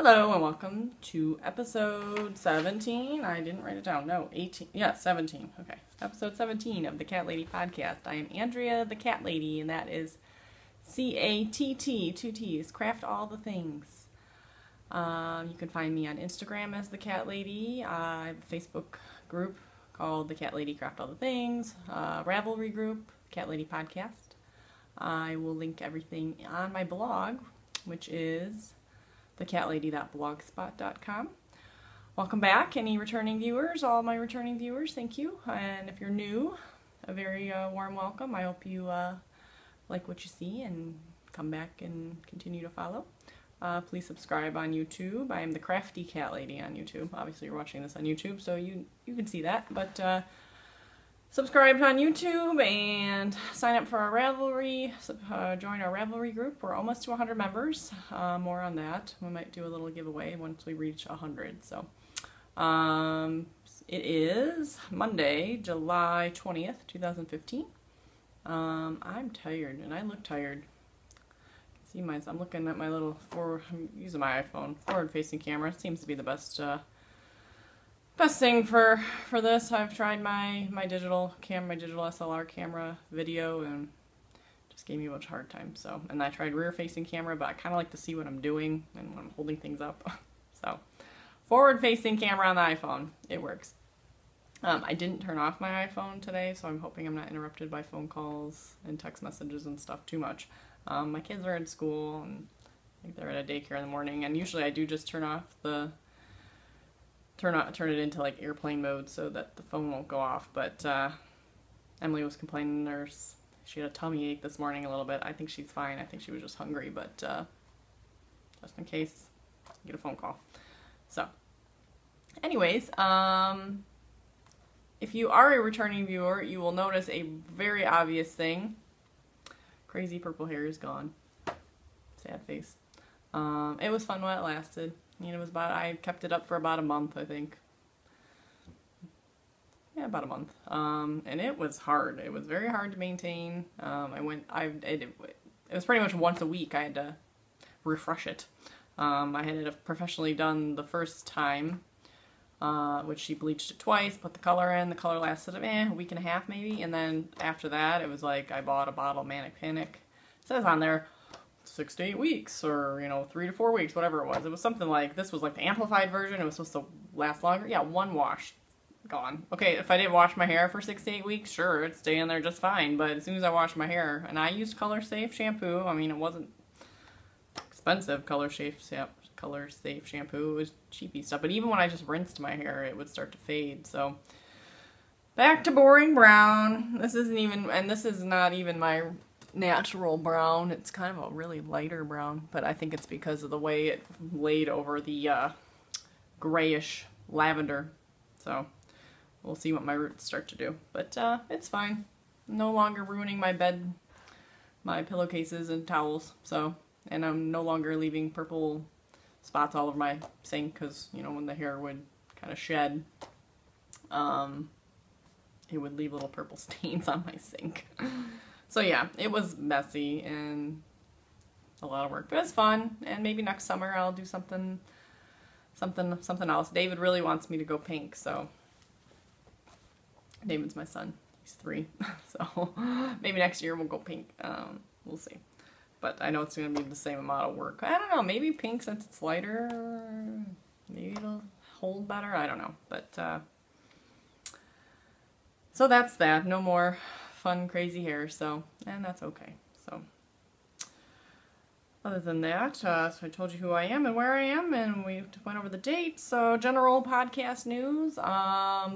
Hello and welcome to episode 17. I didn't write it down. No, 18. Yeah, 17. Okay. Episode 17 of the Cat Lady podcast. I am Andrea the Cat Lady, and that is CATT, two T's, craft all the things. You can find me on Instagram as the Cat Lady. I have a Facebook group called the Cat Lady Craft All the Things, Ravelry group, Cat Lady Podcast. I will link everything on my blog, which is thecatlady.blogspot.com. Welcome back, any returning viewers, all my returning viewers, thank you. And if you're new, a very warm welcome. I hope you like what you see and come back and continue to follow. Please subscribe on YouTube. I am the Crafty Cat Lady on YouTube. Obviously you're watching this on YouTube, so you can see that. But subscribe on YouTube and sign up for our Ravelry. Join our Ravelry group. We're almost to 100 members. More on that. We might do a little giveaway once we reach 100. So it is Monday, July 20th, 2015. I'm tired, and I look tired. See I'm looking at my little I'm using my iPhone forward-facing camera. It seems to be the best thing for this. I've tried my digital SLR camera video and just gave me a bunch of hard time. So, and I tried rear-facing camera, but I kind of like to see what I'm doing and when I'm holding things up. So, forward-facing camera on the iPhone, it works. I didn't turn off my iPhone today, so I'm hoping I'm not interrupted by phone calls and text messages and stuff too much. My kids are in school and I think they're at a daycare in the morning, and usually I do just turn it into like airplane mode so that the phone won't go off. But Emily was complaining to the nurse. She had a tummy ache this morning a little bit. I think she's fine. I think she was just hungry, but just in case, get a phone call. So anyways, if you are a returning viewer, you will notice a very obvious thing. Crazy purple hair is gone. Sad face. It was fun while it lasted. You know, I kept it up for about a month, I think. Yeah, about a month. And it was hard. It was very hard to maintain. It was pretty much once a week I had to refresh it. I had it professionally done the first time, which she bleached it twice, put the color in. The color lasted a week and a half maybe. And then after that, it was like I bought a bottle of Manic Panic. It says on there 6 to 8 weeks, or 3 to 4 weeks, whatever it was. It was something like, this was like the amplified version. It was supposed to last longer. Yeah, one wash, gone. Okay, if I didn't wash my hair for 6 to 8 weeks, sure, it'd stay in there just fine. But as soon as I washed my hair, and I used Color Safe shampoo. I mean, it wasn't expensive Color Safe shampoo. It was cheapy stuff. But even when I just rinsed my hair, it would start to fade. So back to boring brown. This is not even my natural brown. It's kind of a really lighter brown, but I think it's because of the way it laid over the grayish lavender. So we'll see what my roots start to do, but it's fine. No longer ruining my bed, my pillowcases and towels. So, and I'm no longer leaving purple spots all over my sink, because when the hair would kind of shed, it would leave little purple stains on my sink. So yeah, it was messy and a lot of work, but it's fun. And maybe next summer I'll do something else. David really wants me to go pink, so David's my son. He's 3, so maybe next year we'll go pink. We'll see. But I know it's going to be the same amount of work. I don't know. Maybe pink, since it's lighter, maybe it'll hold better. I don't know. But so that's that. No more fun, crazy hair, and that's okay. So other than that, so I told you who I am and where I am, and we went over the dates. So general podcast news. I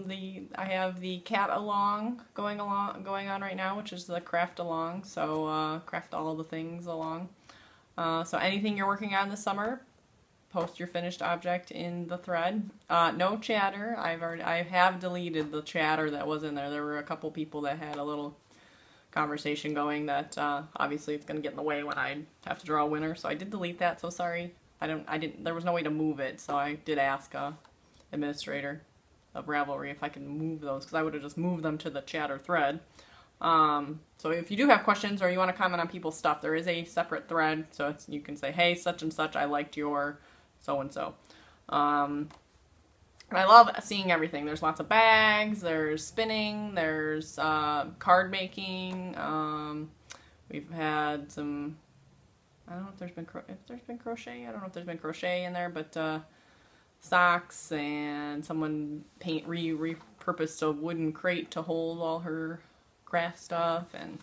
have the Cat Along going on right now, which is the Craft Along. So craft all the things along. So anything you're working on this summer, post your finished object in the thread. No chatter. I have deleted the chatter that was in there. There were a couple people that had a little conversation going that obviously it's going to get in the way when I have to draw a winner. So I did delete that. So sorry. There was no way to move it. So I did ask administrator of Ravelry if I can move those, because I would have just moved them to the chatter thread. So if you do have questions or you want to comment on people's stuff, there is a separate thread. So you can say, hey, such and such, I liked your so-and-so. And I love seeing everything. There's lots of bags, there's spinning, there's card making. We've had some, I don't know if there's been crochet. I don't know if there's been crochet in there, but socks, and someone repurposed a wooden crate to hold all her craft stuff, and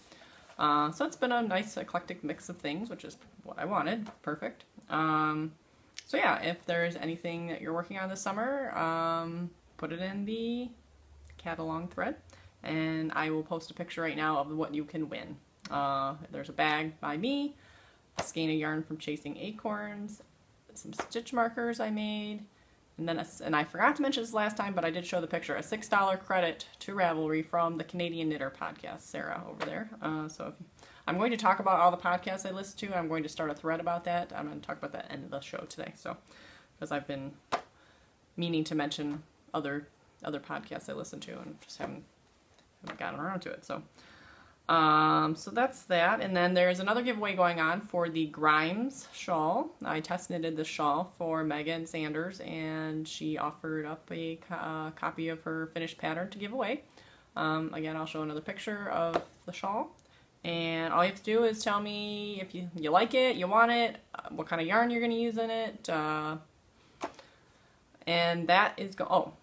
so it's been a nice eclectic mix of things, which is what I wanted. Perfect. So yeah, if there's anything that you're working on this summer, put it in the catalog thread, and I will post a picture right now of what you can win. There's a bag by me, a skein of yarn from Chasing Acorns, some stitch markers I made, and then and I forgot to mention this last time, but I did show the picture, a $6 credit to Ravelry from the Canadian Knitter podcast, Sarah over there. So I'm going to talk about all the podcasts I listen to. I'm going to start a thread about that. I'm going to talk about that at the end of the show today. So, because I've been meaning to mention other podcasts I listen to and just haven't gotten around to it. So, so that's that. And then there's another giveaway going on for the Grimes shawl. I test knitted the shawl for Megan Sanders, and she offered up a copy of her finished pattern to give away. Again, I'll show another picture of the shawl. And all you have to do is tell me if you like it, you want it, what kind of yarn you're going to use in it. And that is kind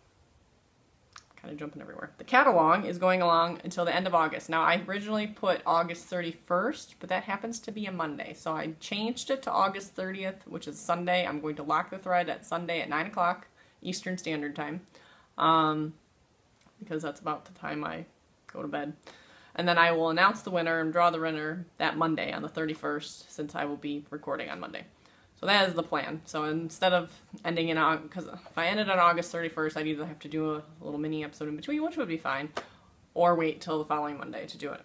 of jumping everywhere. The catalog is going along until the end of August. Now, I originally put August 31st, but that happens to be a Monday. So I changed it to August 30th, which is Sunday. I'm going to lock the thread at Sunday at 9 o'clock Eastern Standard Time, because that's about the time I go to bed. And then I will announce the winner and draw the winner that Monday on the 31st, since I will be recording on Monday. So that is the plan. So instead of ending in August, because if I ended on August 31st, I'd either have to do a little mini episode in between, which would be fine, or wait till the following Monday to do it,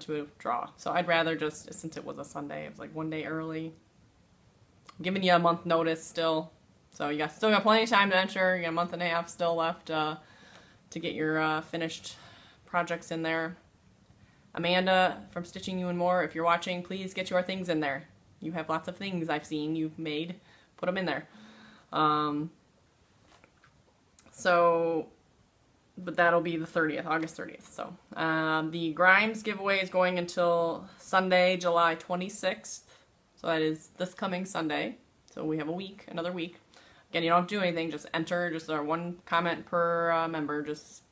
to draw. So I'd rather just, since it was a Sunday, it was like one day early. I'm giving you a month notice still. So you still got plenty of time to enter. You got a month and a half still left to get your finished projects in there. Amanda from Stitching You and More, if you're watching, please get your things in there. You have lots of things I've seen you've made. Put them in there. But that'll be the 30th, August 30th. So the Grimes giveaway is going until Sunday, July 26th. So that is this coming Sunday. So we have a week, another week. Again, you don't have to do anything. Just enter. Just one comment per member. Just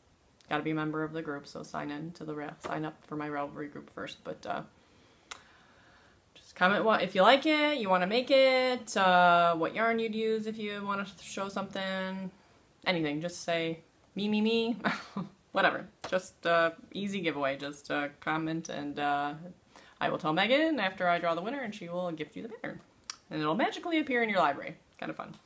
got to be a member of the group. So sign up for my Ravelry group first. But just comment if you like it, you want to make it, what yarn you'd use if you want to show something, anything. Just say me, whatever. Just easy giveaway. Just comment, and I will tell Megan after I draw the winner, and she will gift you the pattern, and it'll magically appear in your library. Kind of fun.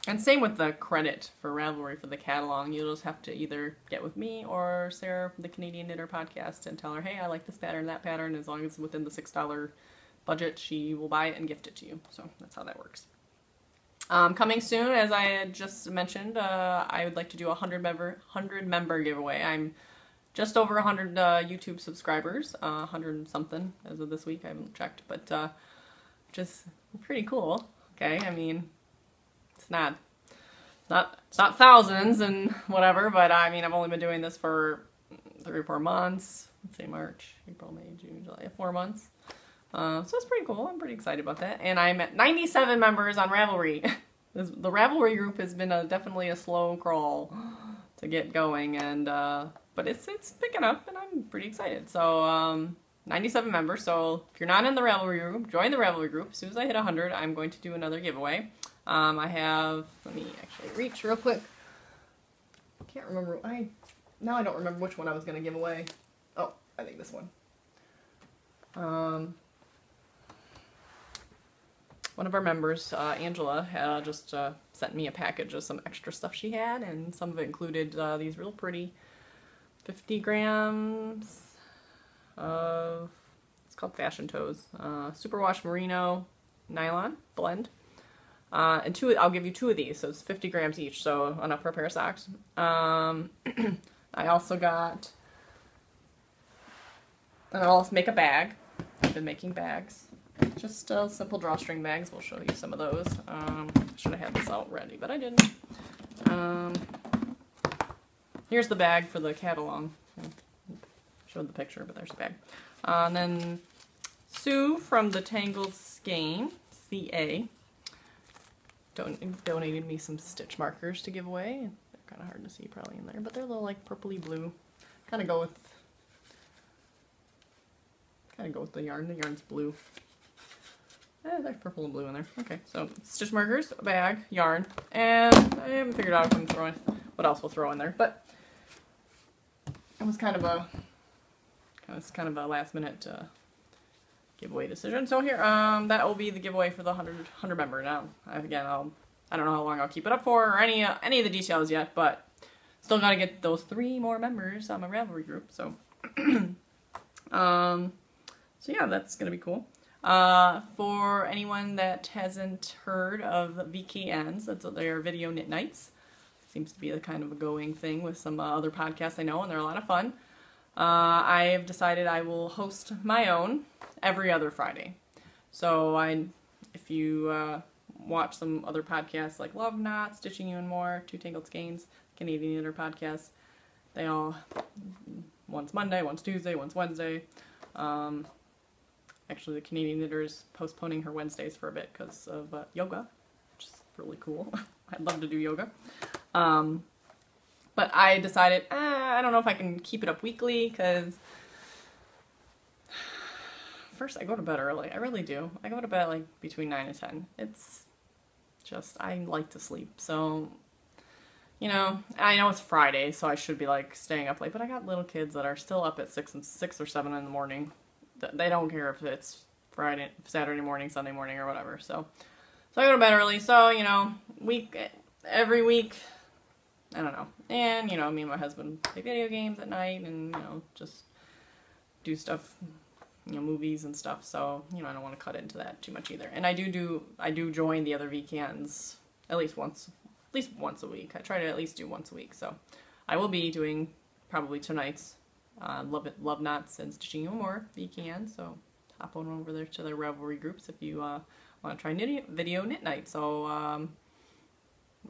And same with the credit for Ravelry for the catalog. You'll just have to either get with me or Sarah from the Canadian Knitter podcast and tell her, hey, I like this pattern, that pattern. As long as it's within the $6 budget, she will buy it and gift it to you. So that's how that works. Coming soon, as I had just mentioned, I would like to do a 100 member giveaway. I'm just over 100 YouTube subscribers, 100 and something as of this week. I haven't checked, but just pretty cool. Okay, I mean, it's not thousands and whatever, but I mean, I've only been doing this for 3 or 4 months. Let's say March, April, May, June, July, 4 months. So it's pretty cool. I'm pretty excited about that. And I'm at 97 members on Ravelry. The Ravelry group has been definitely a slow crawl to get going, and but it's picking up, and I'm pretty excited. So 97 members. So if you're not in the Ravelry group, join the Ravelry group. As soon as I hit 100, I'm going to do another giveaway. I have, let me actually reach real quick. I can't remember. Now I don't remember which one I was going to give away. Oh, I think this one. One of our members, Angela, just sent me a package of some extra stuff she had, and some of it included these real pretty 50 grams of, it's called Fashion Toes, superwash merino nylon blend. And I'll give you 2 of these, so it's 50 grams each, so enough for a pair of socks. I also got, and I'll also make a bag. I've been making bags. Just simple drawstring bags. We'll show you some of those. Should have had this out ready, but I didn't. Here's the bag for the catalog. Showed the picture, but there's the bag. And then Sue from the Tangled Skein, CA, donated me some stitch markers to give away. They're kind of hard to see probably in there, but they're a little like purpley blue. Kind of go with the yarn. The yarn's blue. There's purple and blue in there. Okay, so stitch markers, a bag, yarn, and I haven't figured out if I'm throwing what else we'll throw in there, but it was kind of a last minute giveaway decision. So here, that will be the giveaway for the 100 member. Now, again, I don't know how long I'll keep it up for or any of the details yet, but still gotta get those 3 more members on my Ravelry group. So, so yeah, that's gonna be cool. For anyone that hasn't heard of VKNs, that's what they are, video knit nights. Seems to be the kind of a going thing with some other podcasts I know, and they're a lot of fun. I have decided I will host my own every other Friday. So if you watch some other podcasts like Love Knot, Stitching You and More, Two Tangled Skeins, Canadian Knitter podcasts, they all, one's Monday, one's Tuesday, one's Wednesday. Actually, the Canadian Knitter is postponing her Wednesdays for a bit because of yoga, which is really cool. I'd love to do yoga. But I decided, I don't know if I can keep it up weekly, because first I go to bed early. I really do. I go to bed like between 9 and 10. It's just, I like to sleep. So, you know, I know it's Friday, so I should be like staying up late, but I got little kids that are still up at 6 or 7 in the morning. They don't care if it's Friday, Saturday morning, Sunday morning, or whatever. So I go to bed early. So, you know, every week, I don't know. And, you know, me and my husband play video games at night and, you know, just do stuff, you know, movies and stuff. So, you know, I don't want to cut into that too much either. And I do join the other weekends at least once a week. I try to at least do once a week. So I will be doing probably tonight's Love Knots and Stitching You More weekend. So hop on over there to the Ravelry groups if you want to try video knit night. So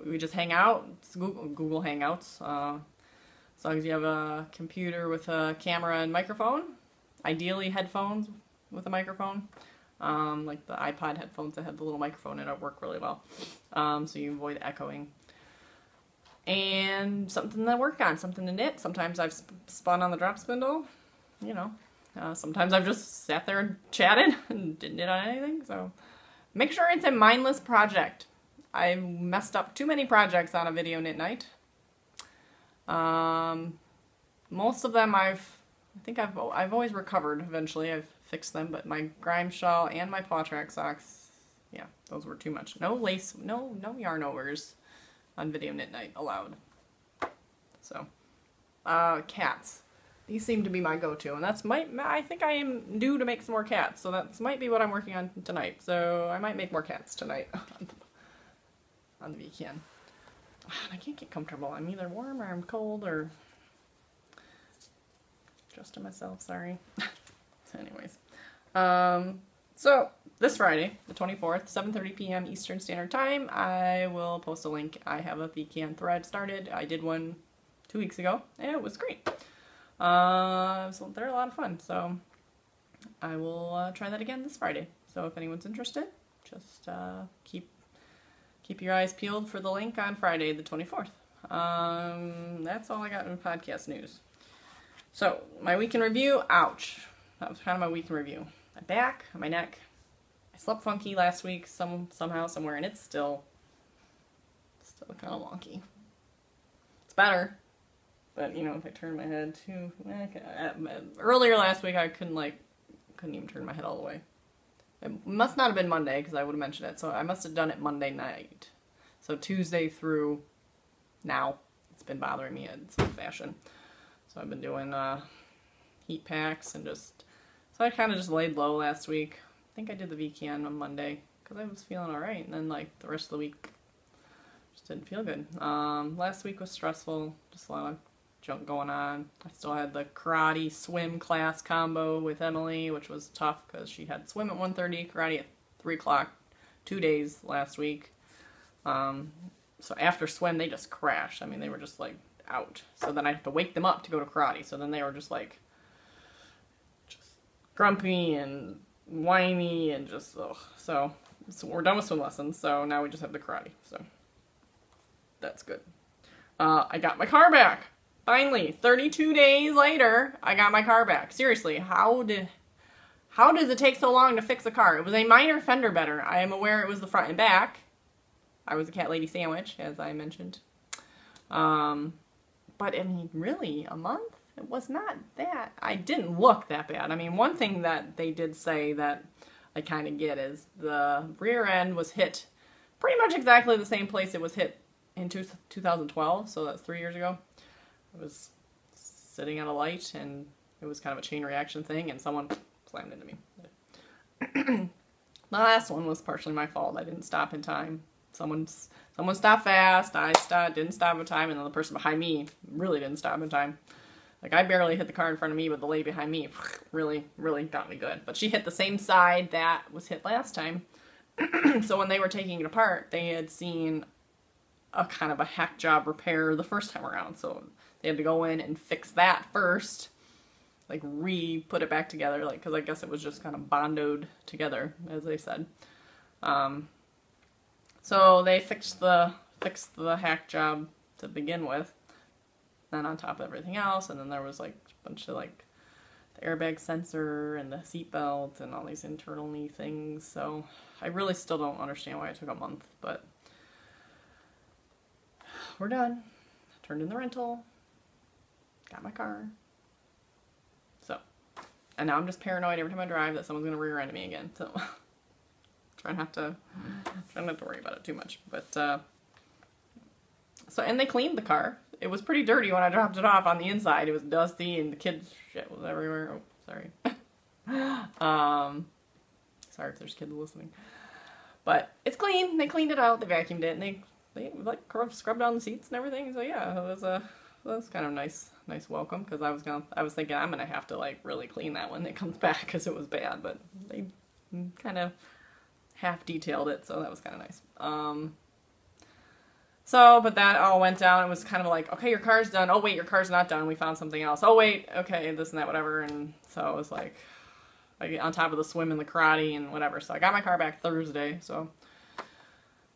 we just hang out. It's Google Hangouts. As long as you have a computer with a camera and microphone, ideally headphones with a microphone. Like the iPod headphones that have the little microphone in it work really well. So you avoid echoing. And something to work on, something to knit. Sometimes I've spun on the drop spindle, you know. Sometimes I've just sat there and chatted and didn't knit on anything. So make sure it's a mindless project. I messed up too many projects on a video knit night. Most of them I think I've always recovered eventually. I've fixed them, but my grime shawl and my paw track socks, yeah, those were too much. No lace, no yarn overs on video knit night allowed. So, cats. These seem to be my go-to, and I think I am due to make some more cats, so that might be what I'm working on tonight. So I might make more cats tonight on the weekend. I can't get comfortable. I'm either warm or I'm cold or adjusting myself, sorry. So anyways. So this Friday, the 24th, 7:30 p.m. Eastern Standard Time, I will post a link. I have a VKN thread started. I did one 2 weeks ago, and it was great. So they're a lot of fun. So I will try that again this Friday. So if anyone's interested, just keep your eyes peeled for the link on Friday, the 24th. That's all I got in podcast news. So, my week in review, ouch. That was kind of my week in review. My back, my neck. I slept funky last week somehow, somewhere, and it's still kind of wonky. It's better, but, you know, if I turn my head too... Earlier last week, I couldn't even turn my head all the way. It must not have been Monday, because I would have mentioned it, so I must have done it Monday night. So Tuesday through now, it's been bothering me in some fashion. So I've been doing heat packs and so I kind of just laid low last week. I think I did the VKN on Monday, because I was feeling alright, and then like the rest of the week just didn't feel good. Last week was stressful, just a lot of junk going on. I still had the karate swim class combo with Emily, which was tough because she had swim at 1:30, karate at 3 o'clock, 2 days last week. So after swim, they just crashed. I mean, they were just like out. So then I have to wake them up to go to karate. So then they were just like, just grumpy and whiny and just, ugh. So we're done with swim lessons. So now we just have the karate. So that's good. I got my car back. Finally, 32 days later, I got my car back. Seriously, how does it take so long to fix a car? It was a minor fender bender. I am aware it was the front and back. I was a cat lady sandwich, as I mentioned. But I mean, really, a month? It was not that. I didn't look that bad. I mean, one thing that they did say that I kind of get is the rear end was hit pretty much exactly the same place it was hit in 2012, so that's 3 years ago. I was sitting at a light, and it was kind of a chain reaction thing, and someone slammed into me. The last one was partially my fault. I didn't stop in time. Someone stopped fast, didn't stop in time, and then the person behind me really didn't stop in time. Like, I barely hit the car in front of me, but the lady behind me really, really got me good. But she hit the same side that was hit last time. So when they were taking it apart, they had seen a kind of a hack job repair the first time around. So they had to go in and fix that first. Like, put it back together, like, because I guess it was just kind of bondoed together, as they said. So they fixed the hack job to begin with, then on top of everything else, and then there was like a bunch of like the airbag sensor and the seat belt and all these internal things. So I really still don't understand why it took a month, but we're done. Turned in the rental, got my car. So, and now I'm just paranoid every time I drive that someone's gonna rear end me again. So. Try not to worry about it too much, but so, and they cleaned the car. It was pretty dirty when I dropped it off on the inside. It was dusty and the kids' shit was everywhere. Oh, sorry. Sorry if there's kids listening, but it's clean. They cleaned it out. They vacuumed it, and they like scrubbed down the seats and everything. So yeah, it was kind of nice welcome, because I was thinking I'm gonna have to like really clean that when it comes back because it was bad, but they kind of half detailed it, so that was kind of nice. But that all went down. It was kind of like, okay, your car's done. Oh wait, your car's not done. We found something else. Oh wait, okay, this and that, whatever. And so it was like on top of the swim and the karate and whatever. So I got my car back Thursday. So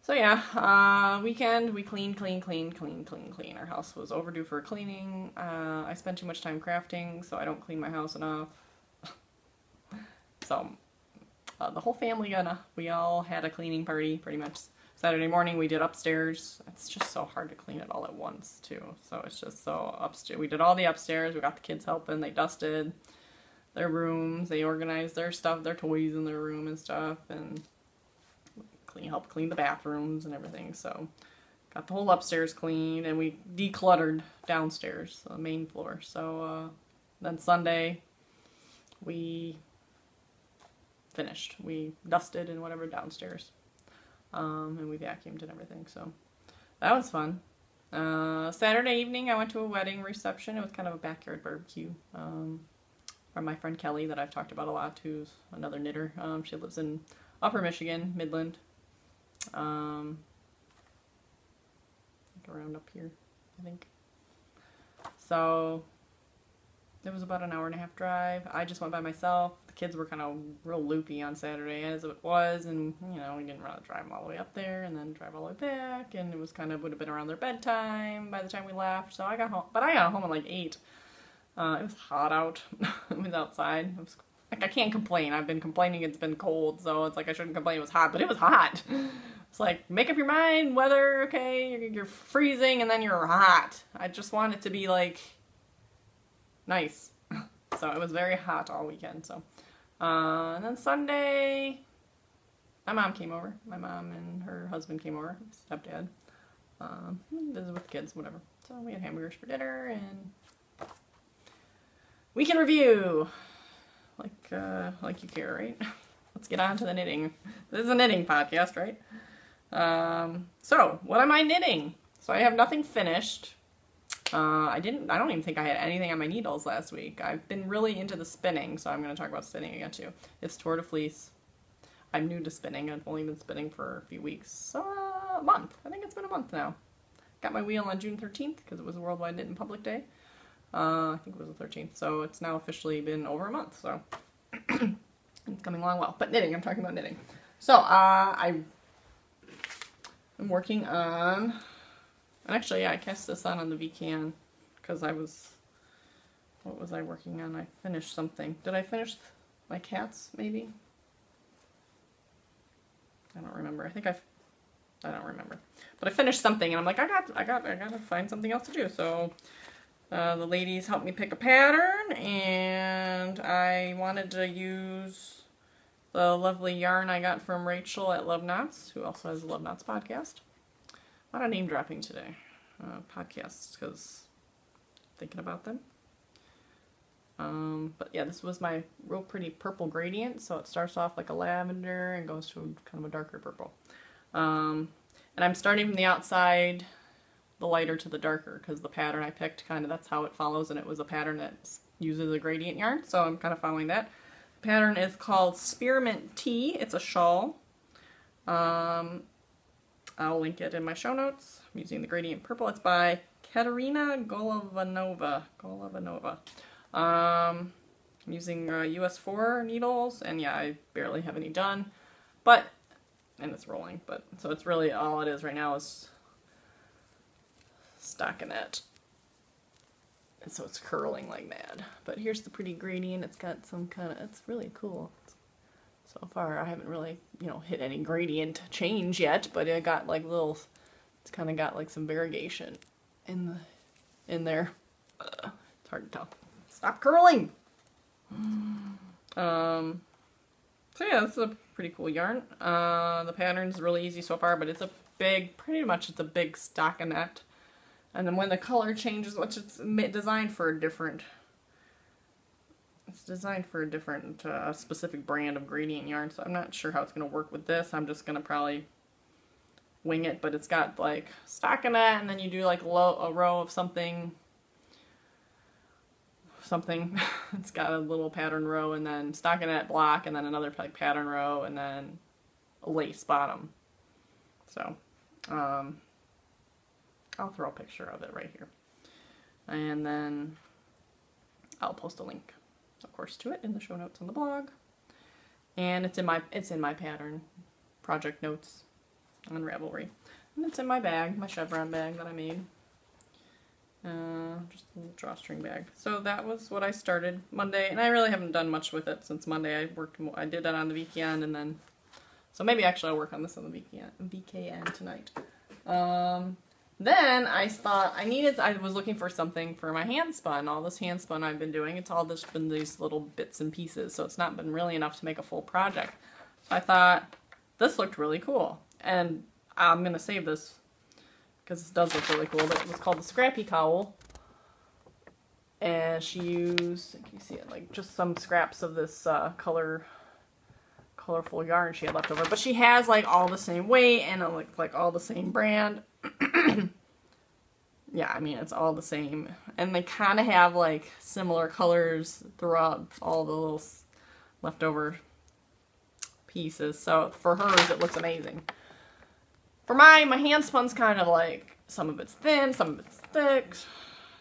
yeah, weekend we cleaned. Our house was overdue for cleaning. I spent too much time crafting, so I don't clean my house enough. So. The whole family we all had a cleaning party pretty much. Saturday morning we did upstairs. It's just so hard to clean it all at once too. So it's just so upstairs. We did all the upstairs. We got the kids helping. They dusted their rooms. They organized their stuff, their toys in their room and stuff, and helped clean the bathrooms and everything. So got the whole upstairs clean, and we decluttered downstairs, the main floor. So then Sunday we finished. We dusted and whatever downstairs, and we vacuumed and everything, so that was fun. Saturday evening I went to a wedding reception. It was kind of a backyard barbecue from my friend Kelly that I've talked about a lot, who's another knitter. She lives in Upper Michigan, Midland, around up here, I think. So it was about an hour-and-a-half drive. I just went by myself. The kids were kind of real loopy on Saturday, as it was, and, you know, we didn't want to drive them all the way up there and then drive all the way back, and it was kind of, would have been around their bedtime by the time we left, so I got home, but I got home at like 8. It was hot out. It was outside. It was, like, I can't complain. I've been complaining it's been cold, so it's like I shouldn't complain it was hot, but it was hot. It's like, make up your mind, weather, okay, you're freezing, and then you're hot. I just want it to be, like, nice. So it was very hot all weekend. So and then Sunday my mom came over. My mom and her husband came over, stepdad, visit with the kids, whatever. So we had hamburgers for dinner and weekend review, like you care, right? Let's get on to the knitting. This is a knitting podcast, right? So what am I knitting? So I have nothing finished. I don't even think I had anything on my needles last week. I've been really into the spinning, so I'm going to talk about spinning again too. It's Tour de Fleece. I'm new to spinning. I've only been spinning for a few weeks. A month. I think it's been a month now. Got my wheel on June 13th because it was a Worldwide Knit in Public Day. I think it was the 13th. So it's now officially been over a month. So it's coming along well. But knitting, I'm talking about knitting. So I'm working on, and actually, yeah, I cast this on the VCAN because I was, what was I working on? I finished something. Did I finish my cats, maybe? I don't remember. I don't remember. But I finished something and I'm like, I gotta find something else to do. So the ladies helped me pick a pattern, and I wanted to use the lovely yarn I got from Rachel at Love Knots, who also has a Love Knots podcast. A lot of name dropping today. Podcasts, because thinking about them. But yeah, this was my real pretty purple gradient. So it starts off like a lavender and goes to kind of a darker purple. And I'm starting from the outside, the lighter to the darker, because the pattern I picked kind of, that's how it follows, and it was a pattern that uses a gradient yarn, so I'm kind of following that. The pattern is called Spearmint Tea. It's a shawl. I'll link it in my show notes. I'm using the gradient purple. It's by Katerina Golovanova. I'm using US 4 needles, and yeah, I barely have any done, but, and it's rolling, but, so it's really, all it is right now is stockinette. And so it's curling like mad. But here's the pretty gradient. It's got some kind of, it's really cool. So far, I haven't really, you know, hit any gradient change yet, but it got like little, it's kind of got like some variegation in there. It's hard to tell. Stop curling! So yeah, this is a pretty cool yarn. The pattern's really easy so far, but it's a big, pretty much it's a big stockinette. And then when the color changes, which it's designed for a different, it's designed for a different specific brand of gradient yarn, so I'm not sure how it's going to work with this. I'm just going to probably wing it, but it's got like stockinette, and then you do like a row of something. It's got a little pattern row, and then stockinette block, and then another like pattern row, and then a lace bottom. So, I'll throw a picture of it right here, and then I'll post a link, of course, to it in the show notes on the blog. And it's in my pattern project notes on Ravelry, and it's in my bag, my chevron bag that I made. Just a little drawstring bag. So that was what I started Monday, and I really haven't done much with it since Monday. I did that on the VCN, and then, so maybe actually I'll work on this on the VKN tonight. Then I thought I was looking for something for my hand spun. All this hand spun I've been doing, it's all just been these little bits and pieces, so it's not been really enough to make a full project. So I thought this looked really cool, and I'm gonna save this because this does look really cool. But it was called the Scrappy Cowl, and she used, can you see it, like just some scraps of this colorful yarn she had left over, but she has like all the same weight and like all the same brand. Yeah, I mean, it's all the same, and they kind of have like similar colors throughout all the little leftover pieces, so for hers it looks amazing. For my hand spun's kind of like, some of it's thin, some of it's thick,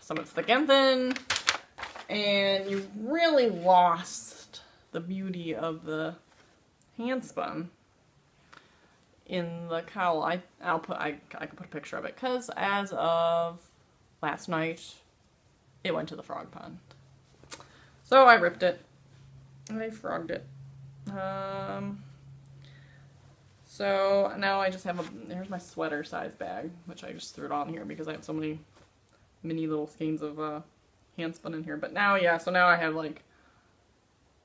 some of it's thick and thin, and you really lost the beauty of the hand spun in the cowl. I can put a picture of it, because as of last night it went to the frog pond. So I ripped it. I frogged it. So now I just have here's my sweater size bag, which I just threw it on here because I have so many mini little skeins of hand spun in here. But now, yeah, so now I have like,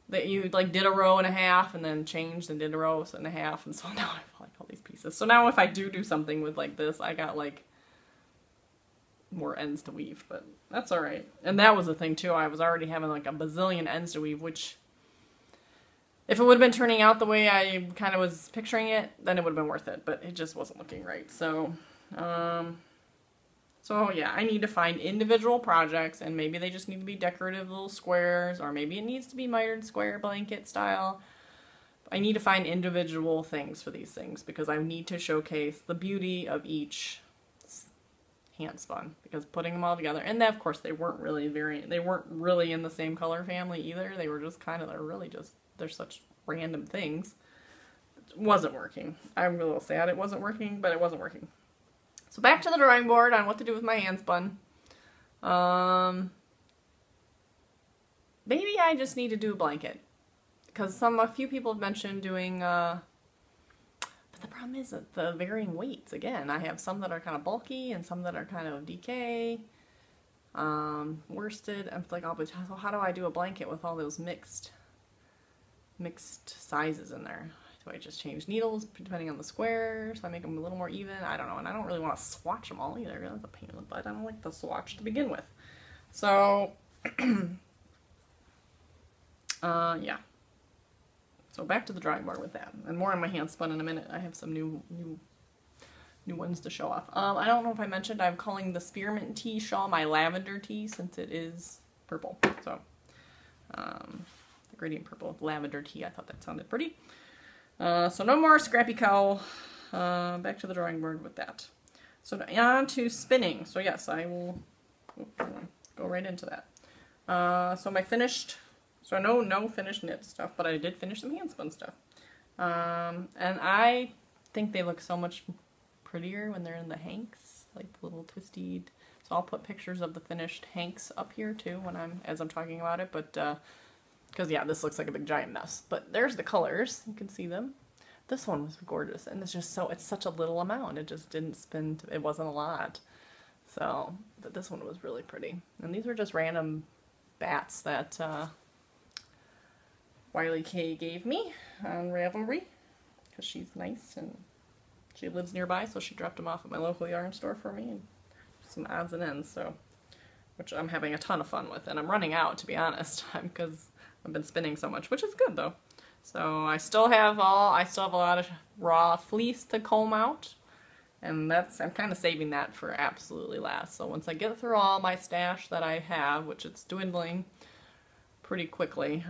that you like did a row and a half and then changed and did a row and a half, and so now I have like all these pieces. So now if I do something with like this, I got like more ends to weave, but that's alright. And that was the thing too, I was already having like a bazillion ends to weave, which if it would have been turning out the way I kind of was picturing it, then it would have been worth it, but it just wasn't looking right. So So yeah, I need to find individual projects, and maybe they just need to be decorative little squares, or maybe it needs to be mitered square blanket style. I need to find individual things for these things because I need to showcase the beauty of each hand spun, because putting them all together, and then of course they weren't really in the same color family either. They were just kind of, they're such random things. It wasn't working. I'm a little sad it wasn't working, but it wasn't working. So back to the drawing board on what to do with my hand spun. Maybe I just need to do a blanket, because a few people have mentioned doing but the problem is that the varying weights. Again, I have some that are kind of bulky and some that are kind of DK, worsted. I'm like, oh, but so how do I do a blanket with all those mixed sizes in there? Do I just change needles depending on the square so I make them a little more even? I don't know, and I don't really want to swatch them all either. That's a pain in the butt. I don't like the swatch to begin with. So, yeah. So back to the drawing board with that, and more on my hand spun in a minute. I have some new ones to show off. I don't know if I mentioned I'm calling the spearmint tea shawl my lavender tea, since it is purple. So the gradient purple with lavender tea. I thought that sounded pretty. So no more scrappy cowl. Back to the drawing board with that. So on to spinning. So yes, I will go right into that. So my finished. So no finished knit stuff, but I did finish some hand spun stuff. And I think they look so much prettier when they're in the hanks, like the little twisty. So I'll put pictures of the finished hanks up here too as I'm talking about it, but because yeah, this looks like a big giant mess. But there's the colors, you can see them. This one was gorgeous, and it's such a little amount. It just didn't spin. It wasn't a lot. So, but this one was really pretty. And these were just random bats that Wiley K gave me on Ravelry, because she's nice and she lives nearby, so she dropped them off at my local yarn store for me, and some odds and ends, so, which I'm having a ton of fun with, and I'm running out, to be honest, because I've been spinning so much, which is good though. So I still have a lot of raw fleece to comb out, and I'm kind of saving that for absolutely last. So once I get through all my stash that I have, which it's dwindling pretty quickly,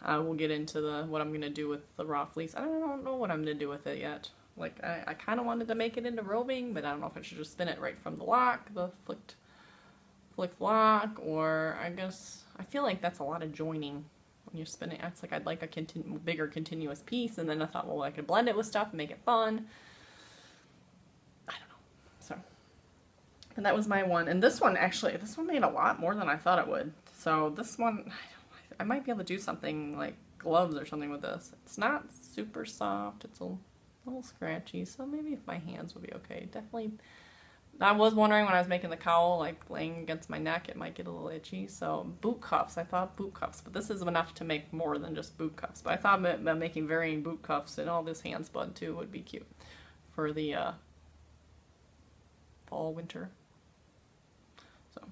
I will get into what I'm going to do with the raw fleece. I don't know what I'm going to do with it yet. Like, I kind of wanted to make it into roving, but I don't know if I should just spin it right from the lock, the flicked lock, or I feel like that's a lot of joining when you're spinning. It's like I'd like a bigger continuous piece, and then I thought, well, I could blend it with stuff and make it fun. I don't know. So, and that was my one. And this one made a lot more than I thought it would. So this one, I might be able to do something like gloves or something with this. It's not super soft. It's a little scratchy, so maybe if my hands would be okay. Definitely, I was wondering when I was making the cowl, like laying against my neck, it might get a little itchy. So boot cuffs, I thought boot cuffs, but this is enough to make more than just boot cuffs. But I thought making varying boot cuffs and all this hand spun too would be cute for the fall, winter. So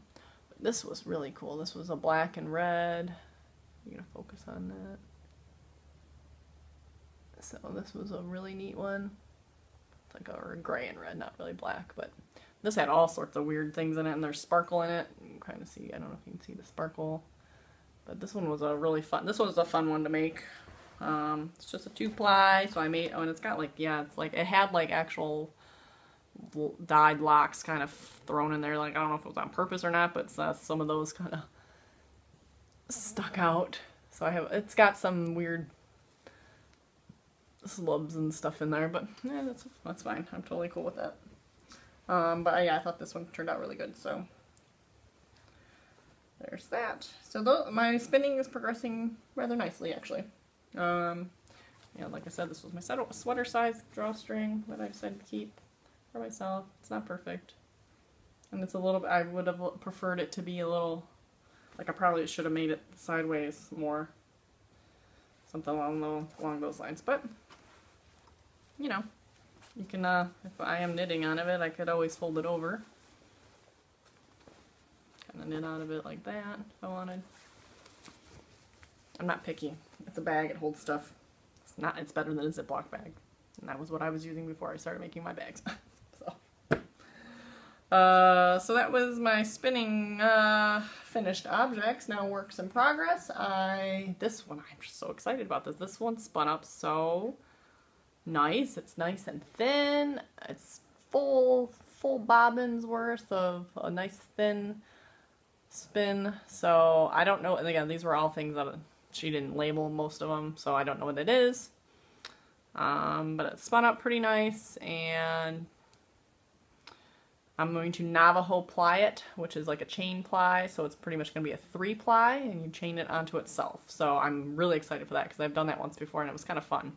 this was really cool. This was a black and red. I'm gonna focus on that. So this was a really neat one. It's like a gray and red, not really black, but this had all sorts of weird things in it, and there's sparkle in it. You can kind of see, I don't know if you can see the sparkle, but this one was this was a fun one to make. It's just a 2-ply, so I made, and it's got like, yeah, it's like, it had like actual dyed locks kind of thrown in there. Like, I don't know if it was on purpose or not, but some of those kind of stuck out. So it's got some weird slubs and stuff in there, but yeah, that's fine. I'm totally cool with that. But yeah, I thought this one turned out really good, so there's that. So my spinning is progressing rather nicely, actually. Yeah, like I said, this was my sweater size drawstring that I decided to keep for myself. It's not perfect, and it's a little bit, I would have preferred it to be a little, like I probably should have made it sideways more, something along those lines, but you know, you can, if I am knitting out of it, I could always fold it over. Kind of knit out of it like that, if I wanted. I'm not picky. It's a bag, it holds stuff. It's better than a Ziploc bag. And that was what I was using before I started making my bags. So, So that was my spinning finished objects. Now works in progress. This one, I'm just so excited about this. This one spun up so nice. It's nice and thin. It's full bobbins worth of a nice thin spin. So I don't know. And again, these were all things that she didn't label most of them, so I don't know what it is. But it spun up pretty nice, and I'm going to Navajo ply it, which is like a chain ply, so it's pretty much going to be a 3-ply, and you chain it onto itself. So I'm really excited for that, because I've done that once before, and it was kind of fun.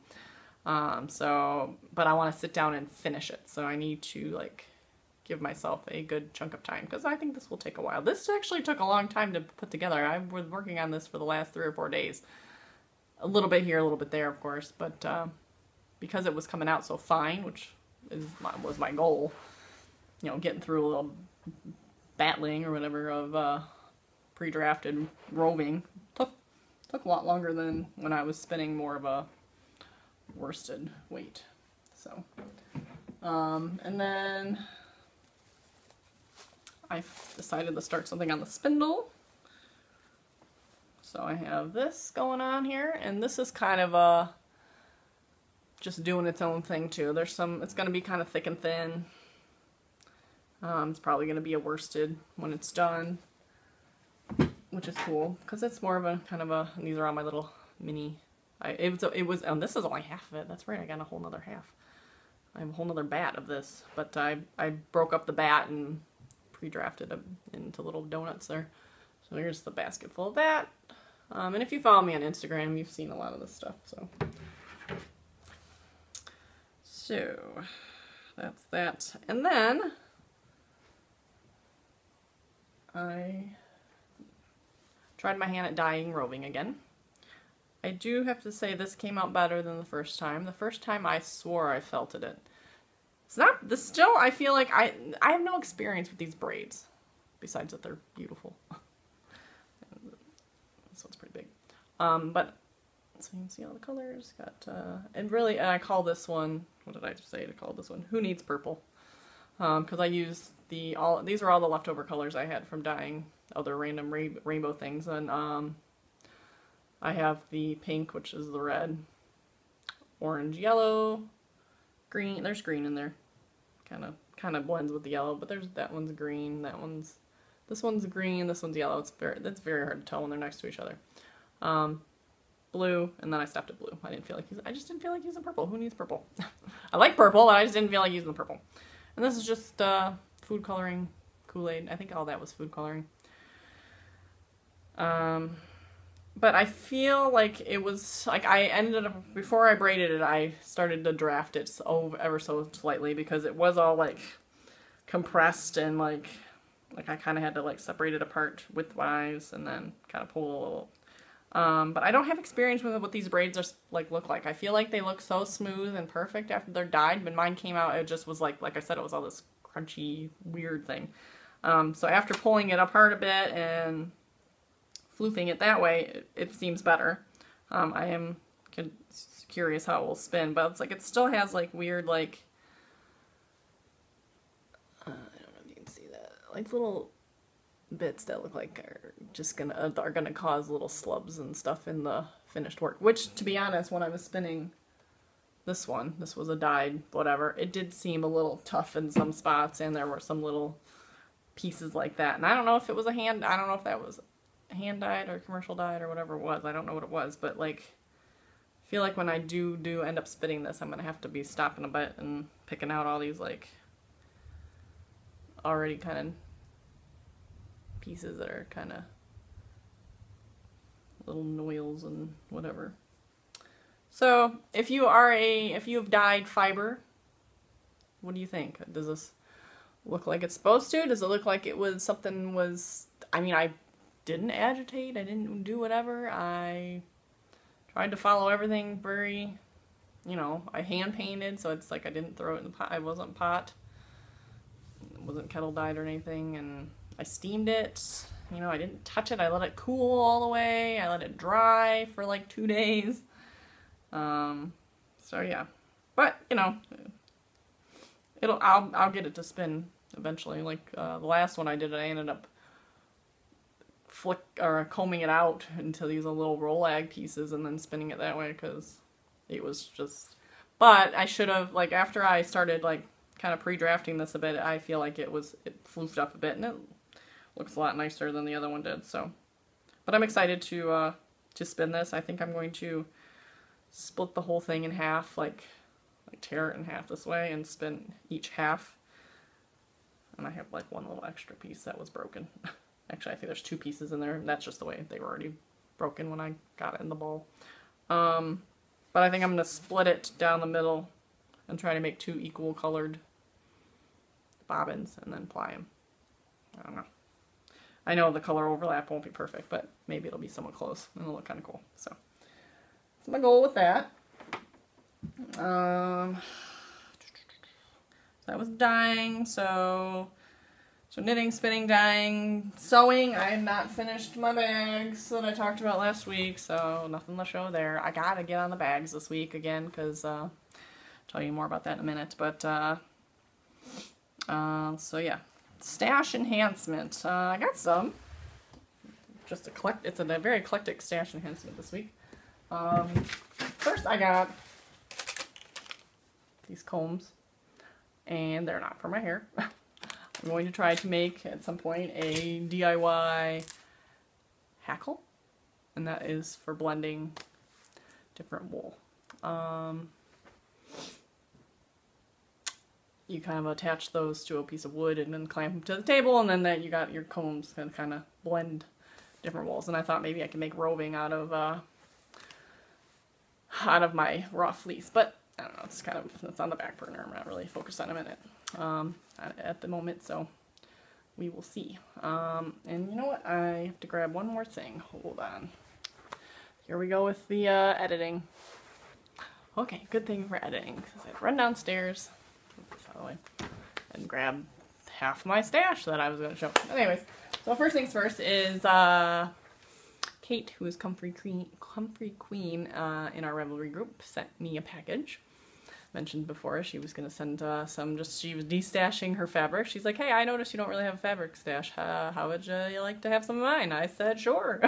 But I want to sit down and finish it, so I need to, like, give myself a good chunk of time, because I think this will take a while. This actually took a long time to put together. I was working on this for the last 3 or 4 days. A little bit here, a little bit there, of course, but because it was coming out so fine, which was my goal, you know, getting through a little battling or whatever of pre-drafted roving took a lot longer than when I was spinning more of a worsted weight. So, and then I decided to start something on the spindle. So I have this going on here, and this is kind of a just doing its own thing too. There's some, it's going to be kind of thick and thin. It's probably going to be a worsted when it's done, which is cool because it's more of a kind of a, these are all my little mini, it was, and this is only half of it. That's right, I got a whole nother half. I have a whole nother bat of this, but I broke up the bat and pre-drafted it into little donuts there. So here's the basket full of that. And if you follow me on Instagram, you've seen a lot of this stuff, So that's that. And then I tried my hand at dyeing roving again. I do have to say this came out better than the first time. The first time I swore I felted it. It's not, this still, I feel like I have no experience with these braids, besides that they're beautiful. This one's pretty big. But, so you can see all the colors. Got, and really, I call this one, what did I just say to call this one? Who Needs Purple? Because I used these are all the leftover colors I had from dyeing other random rainbow things. And I have the pink, which is the red, orange, yellow, green. There's green in there. Kind of blends with the yellow, but that one's green, this one's green, this one's yellow. That's very hard to tell when they're next to each other. Blue, and then I stopped at blue. I just didn't feel like using purple. Who needs purple? I like purple, but I just didn't feel like using the purple. And this is just food coloring, Kool-Aid. I think all that was food coloring. But I feel like it was, like I ended up, before I braided it, I started to draft it ever so slightly because it was all like compressed and like I kind of had to like separate it apart widthwise and then kind of pull a little. But I don't have experience with what these braids are look like. I feel like they look so smooth and perfect after they're dyed, but mine came out, it just was like I said, it was all this crunchy, weird thing. So after pulling it apart a bit and floofing it that way, it seems better. I am curious how it will spin, but it's like it still has like weird I don't know if you can see that, like little bits that look like are gonna cause little slubs and stuff in the finished work. Which, to be honest, when I was spinning this was a dyed whatever, it did seem a little tough in some spots, and there were some little pieces like that. And I don't know if it was I don't know if that was hand dyed or commercial dyed or whatever it was. I don't know what it was, but like I feel like when I do end up spinning this, I'm gonna have to be stopping a bit and picking out all these like already kind of pieces that are kind of little noils and whatever. So if you have dyed fiber, what do you think? Does this look like it's supposed to? Does it look like it was something I mean, I didn't agitate, I didn't do whatever, I tried to follow everything very, I hand painted, so it's like I didn't throw it in the pot, I wasn't pot, it wasn't kettle dyed or anything, and I steamed it, I didn't touch it, I let it cool all the way, I let it dry for like 2 days, so yeah, but, I'll get it to spin eventually. Like the last one I did, I ended up combing it out into these little roll-ag pieces and then spinning it that way because it was just... But I should have, like, after I started, like, kind of pre-drafting this a bit, I feel like it floofed up a bit, and it looks a lot nicer than the other one did, so. But I'm excited to spin this. I think I'm going to split the whole thing in half, like tear it in half this way and spin each half. And I have, like, one little extra piece that was broken. Actually, I think there's 2 pieces in there, and that's just the way they were already broken when I got it in the bowl. But I think I'm going to split it down the middle and try to make 2 equal colored bobbins and then ply them. I don't know. I know the color overlap won't be perfect, but maybe it'll be somewhat close and it'll look kind of cool. So that's my goal with that. That was dyeing, so knitting, spinning, dyeing, sewing. I have not finished my bags that I talked about last week, so nothing to show there. I gotta get on the bags this week again, because I'll tell you more about that in a minute. But, so yeah. Stash enhancement. I got some. It's a very eclectic stash enhancement this week. First I got these combs, and they're not for my hair. I'm going to try to make, at some point, a DIY hackle, and that is for blending different wool. You kind of attach those to a piece of wood and then clamp them to the table, and then you got your combs and kind of blend different wools. And I thought maybe I could make roving out of my raw fleece, but I don't know, it's on the back burner. I'm not really focused on it at the moment, so we will see. And you know what? I have to grab one more thing. Hold on. Here we go with the editing. Okay, good thing for editing, because I have to run downstairs, put this out of the way, and grab half my stash that I was going to show. Anyways, so first things first is Kate, who is Comfrey Queen in our Revelry group, sent me a package. Mentioned before she was going to send she was destashing her fabric. She's like, hey, I noticed you don't really have a fabric stash. How would you like to have some of mine? I said, sure.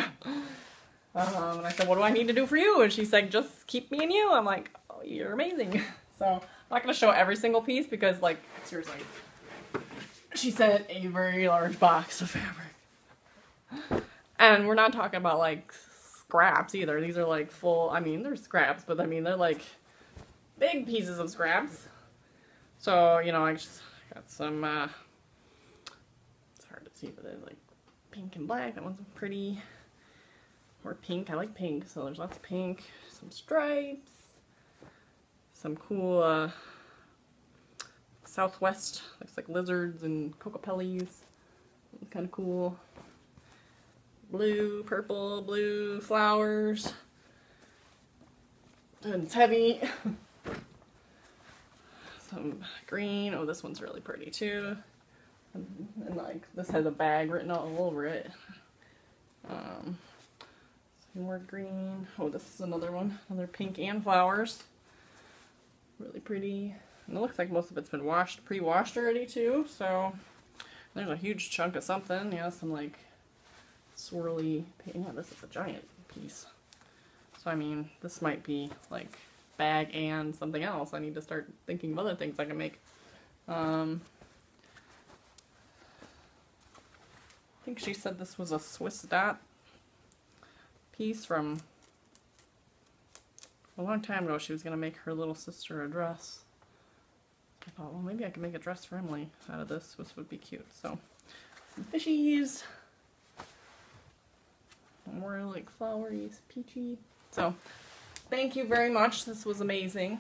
And I said, what do I need to do for you? And she said, just keep me and you. I'm like, oh, you're amazing. So I'm not going to show every single piece because, like, seriously, she sent a very large box of fabric. And we're not talking about, like, scraps either. These are, like, full, I mean, they're scraps, but I mean, they're, like, big pieces of scraps. So, you know, I just got some, it's hard to see, but they're like pink and black. That one's pretty, or pink. I like pink, so there's lots of pink, some stripes, some cool, Southwest, looks like lizards and cocopellis. Kind of cool. Blue, purple, blue flowers. And it's heavy. Some green. Oh, this one's really pretty too. And like this has a bag written all over it. Some more green. Oh, this is another one. Another pink and flowers. Really pretty. And it looks like most of it's been pre-washed already too. So there's a huge chunk of something. Yeah, some like swirly paint. Yeah, this is a giant piece. So I mean, this might be like bag and something else. I need to start thinking of other things I can make. I think she said this was a Swiss dot piece from a long time ago. She was going to make her little sister a dress. I thought, well, maybe I could make a dress for Emily out of this. This would be cute. So, some fishies. More like flowery, peachy. So, thank you very much. This was amazing.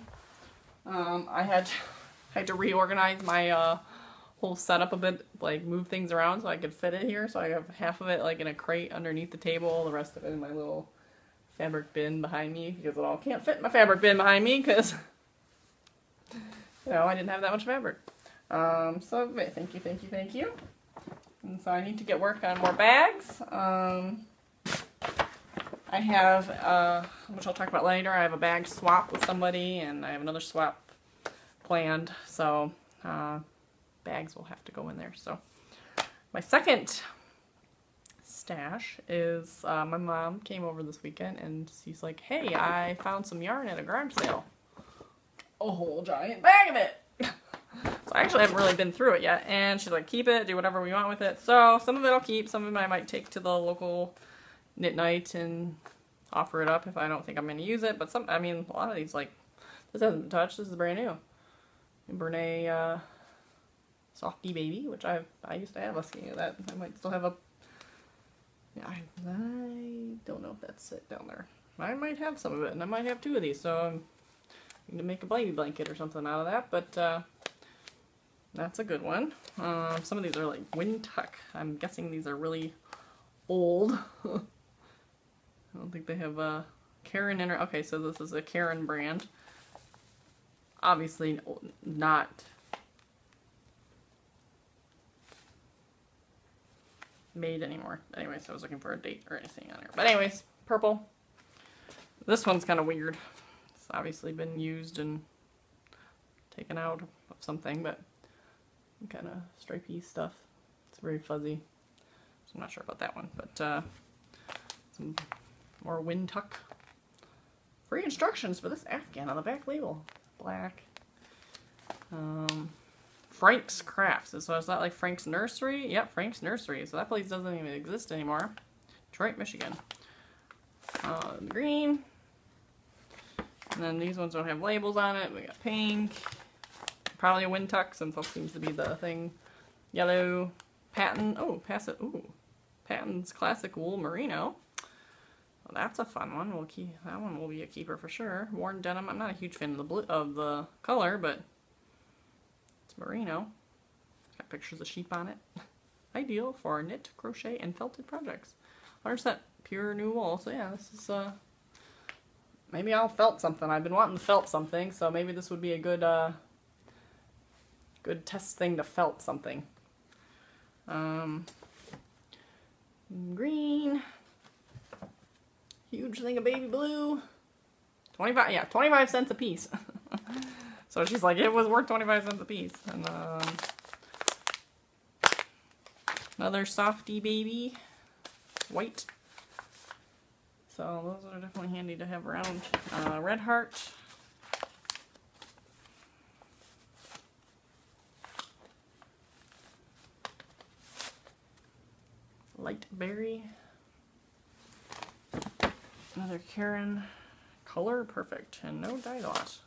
I had to reorganize my whole setup a bit, like move things around so I could fit it here. So I have half of it like in a crate underneath the table, the rest of it in my little fabric bin behind me, because it all can't fit in my fabric bin behind me because, you know, I didn't have that much fabric. So thank you. And so I need to get work on more bags. I have, which I'll talk about later, I have a bag swap with somebody, and I have another swap planned. So, bag bags will have to go in there. So my second stash is my mom came over this weekend and she's like, hey, I found some yarn at a garage sale. A whole giant bag of it. So I actually haven't really been through it yet, and she's like, keep it, do whatever we want with it. So some of it I'll keep, some of it I might take to the local knit night and offer it up if I don't think I'm going to use it. But some, I mean, a lot of these, like, this hasn't been touched, this is brand new. Bernay Softy Baby, which I used to have a skein of that. I might still have a, yeah, I don't know if that's it down there. I might have some of it, and I might have two of these, so I'm going to make a baby blanket or something out of that, but that's a good one. Some of these are like wind tuck. I'm guessing these are really old. I don't think they have a Karen in her. Okay, so this is a Karen brand. Obviously not made anymore. Anyways, I was looking for a date or anything on here. But anyways, purple. This one's kind of weird. It's obviously been used and taken out of something, but kind of stripy stuff. It's very fuzzy. So I'm not sure about that one, but some more wind tuck. Free instructions for this Afghan on the back label. Black. Frank's Crafts. So it's not like Frank's Nursery? Yep, Frank's Nursery. So that place doesn't even exist anymore. Detroit, Michigan. Green. And then these ones don't have labels on it. We got pink. Probably a wind tuck since that seems to be the thing. Yellow. Patent. Oh, pass it. Ooh. Patton's Classic Wool Merino. Well, that's a fun one. We'll keep that one. Will be a keeper for sure. Worn denim. I'm not a huge fan of the blue of the color, but it's merino. It's got pictures of sheep on it. Ideal for knit, crochet, and felted projects. 100% pure new wool. So yeah, this is maybe I'll felt something. I've been wanting to felt something, so maybe this would be a good good test thing to felt something. Green. Huge thing of baby blue. 25, yeah, 25 cents a piece. So she's like, it was worth 25 cents a piece. And another Softy Baby. White. So those are definitely handy to have around. Red Heart. Light Berry. Another Karen. Color perfect and no dye loss.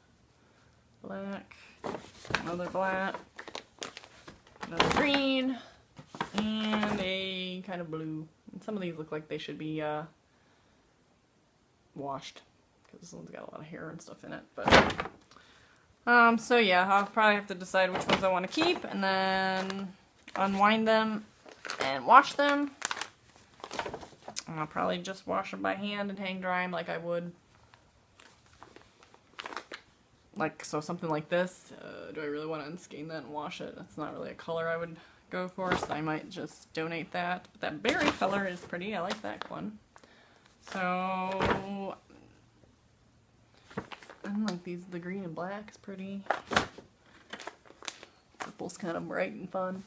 Black. Another black. Another green. And a kind of blue. And some of these look like they should be washed, because this one's got a lot of hair and stuff in it. But so yeah, I'll probably have to decide which ones I want to keep and then unwind them and wash them. And I'll probably just wash them by hand and hang dry them like I would. Like, so something like this, do I really want to unskein that and wash it? That's not really a color I would go for, so I might just donate that. But that berry color is pretty, I like that one. So, I like these, the green and black is pretty. Purple's kind of bright and fun.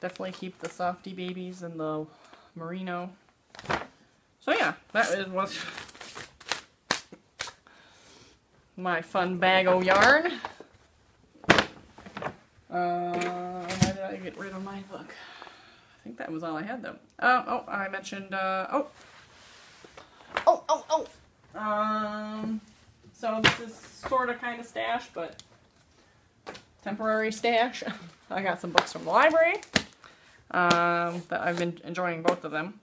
Definitely keep the Softy Babies and the merino. So yeah, that was my fun bag o' yarn. Why did I get rid of my book? I think that was all I had though. Oh, I mentioned, so this is sort of kind of stash, but temporary stash. I got some books from the library that I've been enjoying, both of them.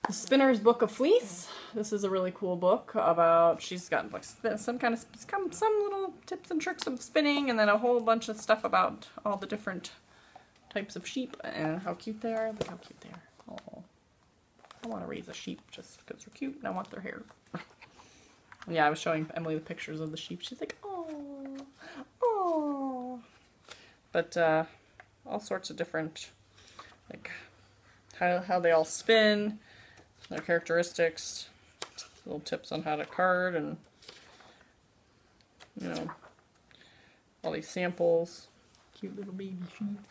The Spinner's Book of Fleece. This is a really cool book about, she's got like some little tips and tricks of spinning, and then a whole bunch of stuff about all the different types of sheep and how cute they are. Look how cute they are. Oh, I want to raise a sheep just because they're cute and I want their hair. Yeah, I was showing Emily the pictures of the sheep. She's like, oh, oh. But all sorts of different, like how they all spin, their characteristics, little tips on how to card, and you know, all these samples. Cute little baby sheets.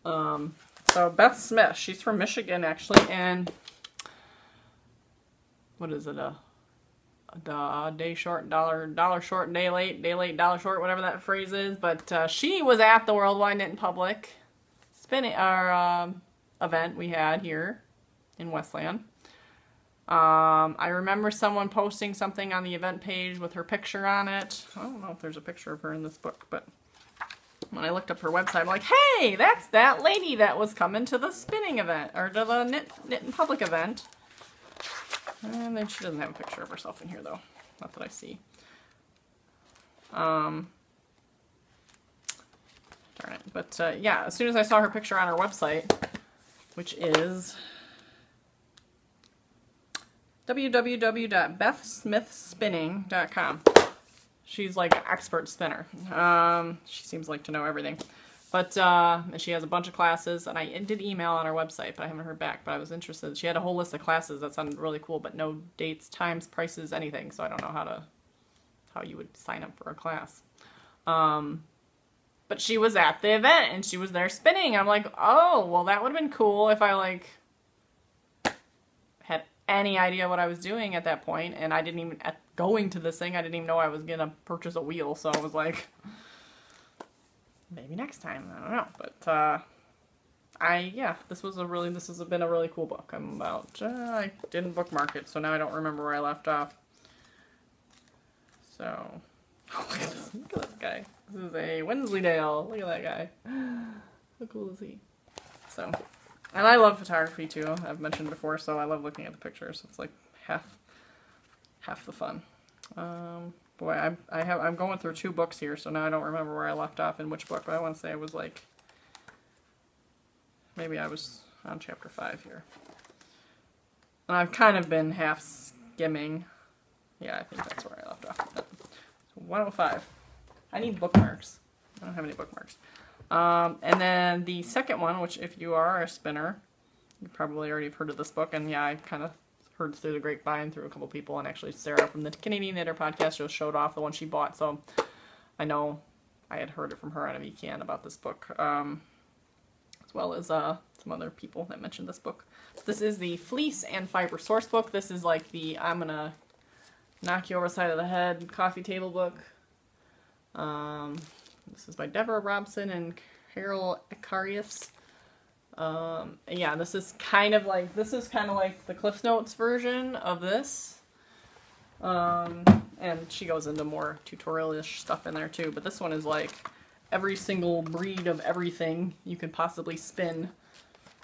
So Beth Smith, she's from Michigan actually, and what is it, a day short, dollar short, day late, dollar short, whatever that phrase is. But she was at the Worldwide Knit in Public spinning event we had here in Westland. I remember someone posting something on the event page with her picture on it. I don't know if there's a picture of her in this book, but when I looked up her website, I'm like, hey, that's that lady that was coming to the spinning event, or to the Knit in Public event. And then she doesn't have a picture of herself in here, though. Not that I see. Darn it. But, yeah, as soon as I saw her picture on her website, which is www.bethsmithspinning.com. She's like an expert spinner. She seems like to know everything. But she has a bunch of classes, and I did email on her website, but I haven't heard back. But I was interested. She had a whole list of classes that sounded really cool, but no dates, times, prices, anything. So I don't know how you would sign up for a class. But she was at the event, and she was there spinning. I'm like, oh, well, that would have been cool if I, like, had any idea what I was doing at that point. And I didn't even, going to this thing, I didn't even know I was going to purchase a wheel. So I was like, maybe next time. I don't know. But, yeah, this has been a really cool book. I didn't bookmark it, so now I don't remember where I left off. So, oh, look at this guy. This is a Wensleydale. Look at that guy. How cool is he? So, and I love photography too. I've mentioned before, so I love looking at the pictures. It's like half the fun. Boy, I'm going through 2 books here, so now I don't remember where I left off in which book, but I want to say I was like, maybe I was on chapter 5 here. And I've kind of been half skimming. Yeah, I think that's where I left off. So 105. I need bookmarks. I don't have any bookmarks. And then the second one, which if you are a spinner, you probably already have heard of this book, and yeah, I kind of heard through the grapevine through a couple people, and actually Sarah from the Canadian Knitter podcast just showed off the one she bought, so I know I had heard it from her on a weekend about this book, as well as some other people that mentioned this book. This is the Fleece and Fiber Source book. This is like the I'm gonna knock you over the side of the head coffee table book. This is by Deborah Robson and Carol Icarius. Yeah, this is kind of like the Cliff Notes version of this. And she goes into more tutorial-ish stuff in there too, but this one is like every single breed of everything you could possibly spin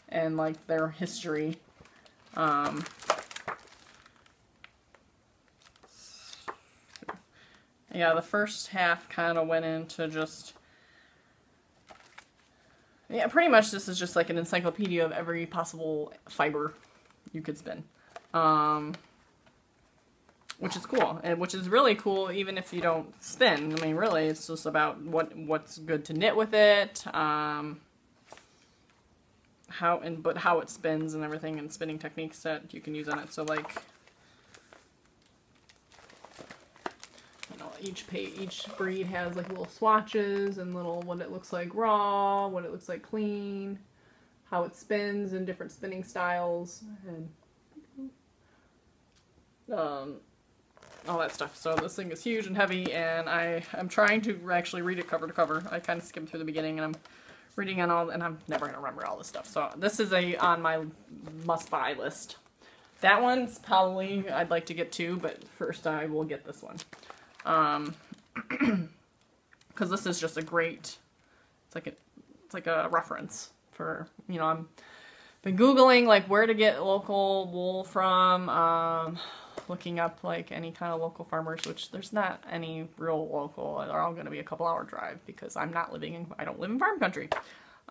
and like their history. Yeah, the first half kind of went into just, yeah, pretty much this is just like an encyclopedia of every possible fiber you could spin. Which is cool, and which is really cool even if you don't spin. I mean, really, it's just about what's good to knit with it, how it spins and everything, and spinning techniques that you can use on it. So like, each breed has like little swatches and little what it looks like raw, what it looks like clean, how it spins in different spinning styles, and all that stuff. So this thing is huge and heavy, and I'm trying to actually read it cover to cover. I kind of skimmed through the beginning, and I'm reading on all, and I'm never gonna remember all this stuff. So this is on my must-buy list. That one's probably I'd like to get too, but first I will get this one. Because this is just a great, it's like a reference for, you know, I'm been Googling like where to get local wool from, looking up like any kind of local farmers, which there's not any real local. They're all going to be a couple-hour drive because I don't live in farm country.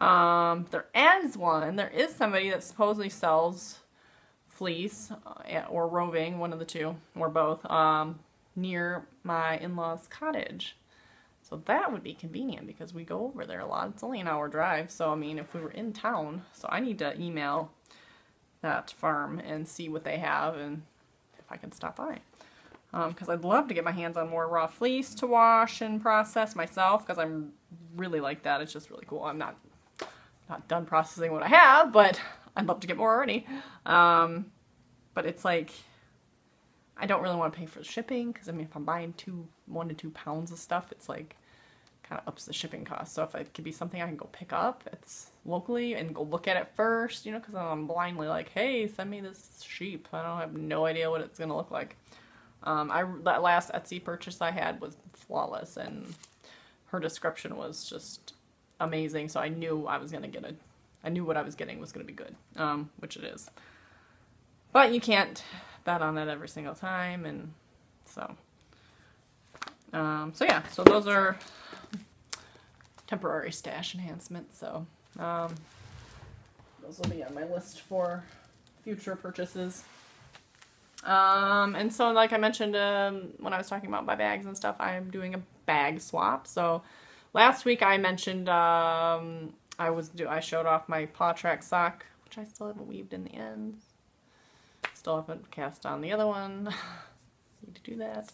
There is somebody that supposedly sells fleece or roving, one of the two, or both, near my in-laws' cottage. So that would be convenient because we go over there a lot. It's only an hour drive. So, I mean, if we were in town, so I need to email that farm and see what they have and if I can stop by. because I'd love to get my hands on more raw fleece to wash and process myself, because I'm really like that. It's just really cool. I'm not done processing what I have, but I'd love to get more already. But it's like, I don't really want to pay for the shipping, because I mean, if I'm buying 1 to 2 pounds of stuff, it's like, kind of ups the shipping cost. So if it could be something I can go pick up, it's locally, and go look at it first, you know, because I'm blindly like, hey, send me this sheep. I have no idea what it's gonna look like. That last Etsy purchase I had was flawless, and her description was just amazing. So I knew what I was getting was gonna be good, which it is. But you can't bet on it every single time, and so yeah. So those are temporary stash enhancements. So those will be on my list for future purchases. And so, like I mentioned when I was talking about my bags and stuff, I'm doing a bag swap. So last week I mentioned I showed off my paw track sock, which I still haven't weaved in the ends. Still haven't cast on the other one. Need to do that.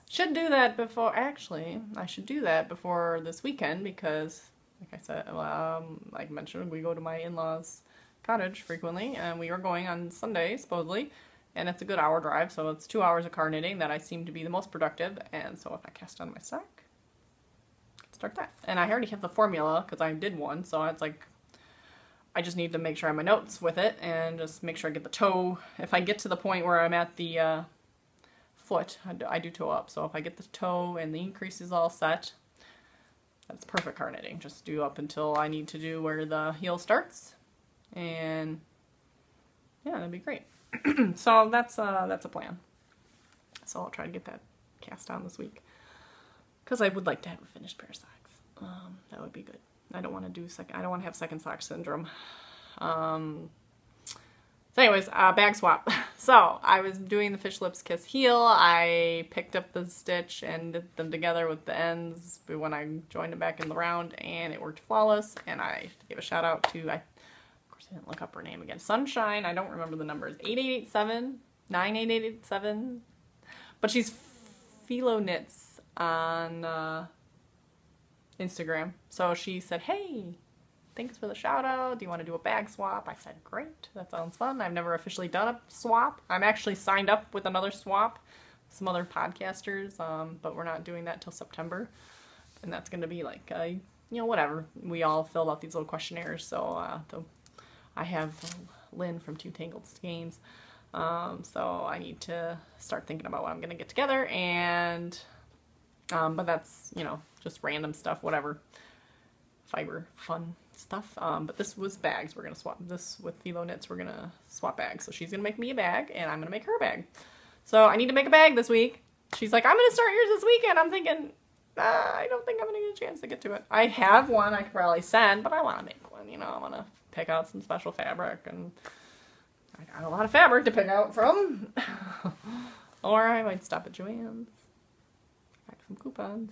Should do that before, actually, I should do that before this weekend, because, like I said, like I mentioned, we go to my in-laws' cottage frequently, and we are going on Sunday, supposedly. And it's a good hour drive, so it's 2 hours of car knitting that I seem to be the most productive. And so if I cast on my sock, I can start that. And I already have the formula, because I did one, so it's like, I just need to make sure I have my notes with it, and just make sure I get the toe. If I get to the point where I'm at the foot, I do toe up. So if I get the toe and the increase is all set, that's perfect car knitting. Just do up until I need to do where the heel starts. And yeah, that'd be great. So that's a plan. So I'll try to get that cast on this week, because I would like to have a finished pair of socks. That would be good. I don't want to have second sock syndrome. So anyways, bag swap. So I was doing the Fish Lips Kiss heel. I picked up the stitch and did them together with the ends when I joined them back in the round, and it worked flawless. And I gave a shout out to, I didn't look up her name again. Sunshine, I don't remember the numbers. 8887, 98887. But she's Philo Knits on Instagram. So she said, hey, thanks for the shout out. Do you want to do a bag swap? I said, great. That sounds fun. I've never officially done a swap. I'm actually signed up with another swap, some other podcasters, but we're not doing that till September. And that's going to be like, whatever. We all filled out these little questionnaires, so I have Lynn from Two Tangled Skeins, so I need to start thinking about what I'm going to get together, and, but that's, just random stuff, whatever, fiber, fun stuff, but this was bags. We're going to swap this with Philo Knits. We're going to swap bags, so she's going to make me a bag, and I'm going to make her a bag. So I need to make a bag this week. She's like, I'm going to start yours this weekend. I'm thinking, I don't think I'm going to get a chance to get to it. I have one I could probably send, but I want to make one, I want to pick out some special fabric, and I got a lot of fabric to pick out from. Or I might stop at Joann's, pack some coupons,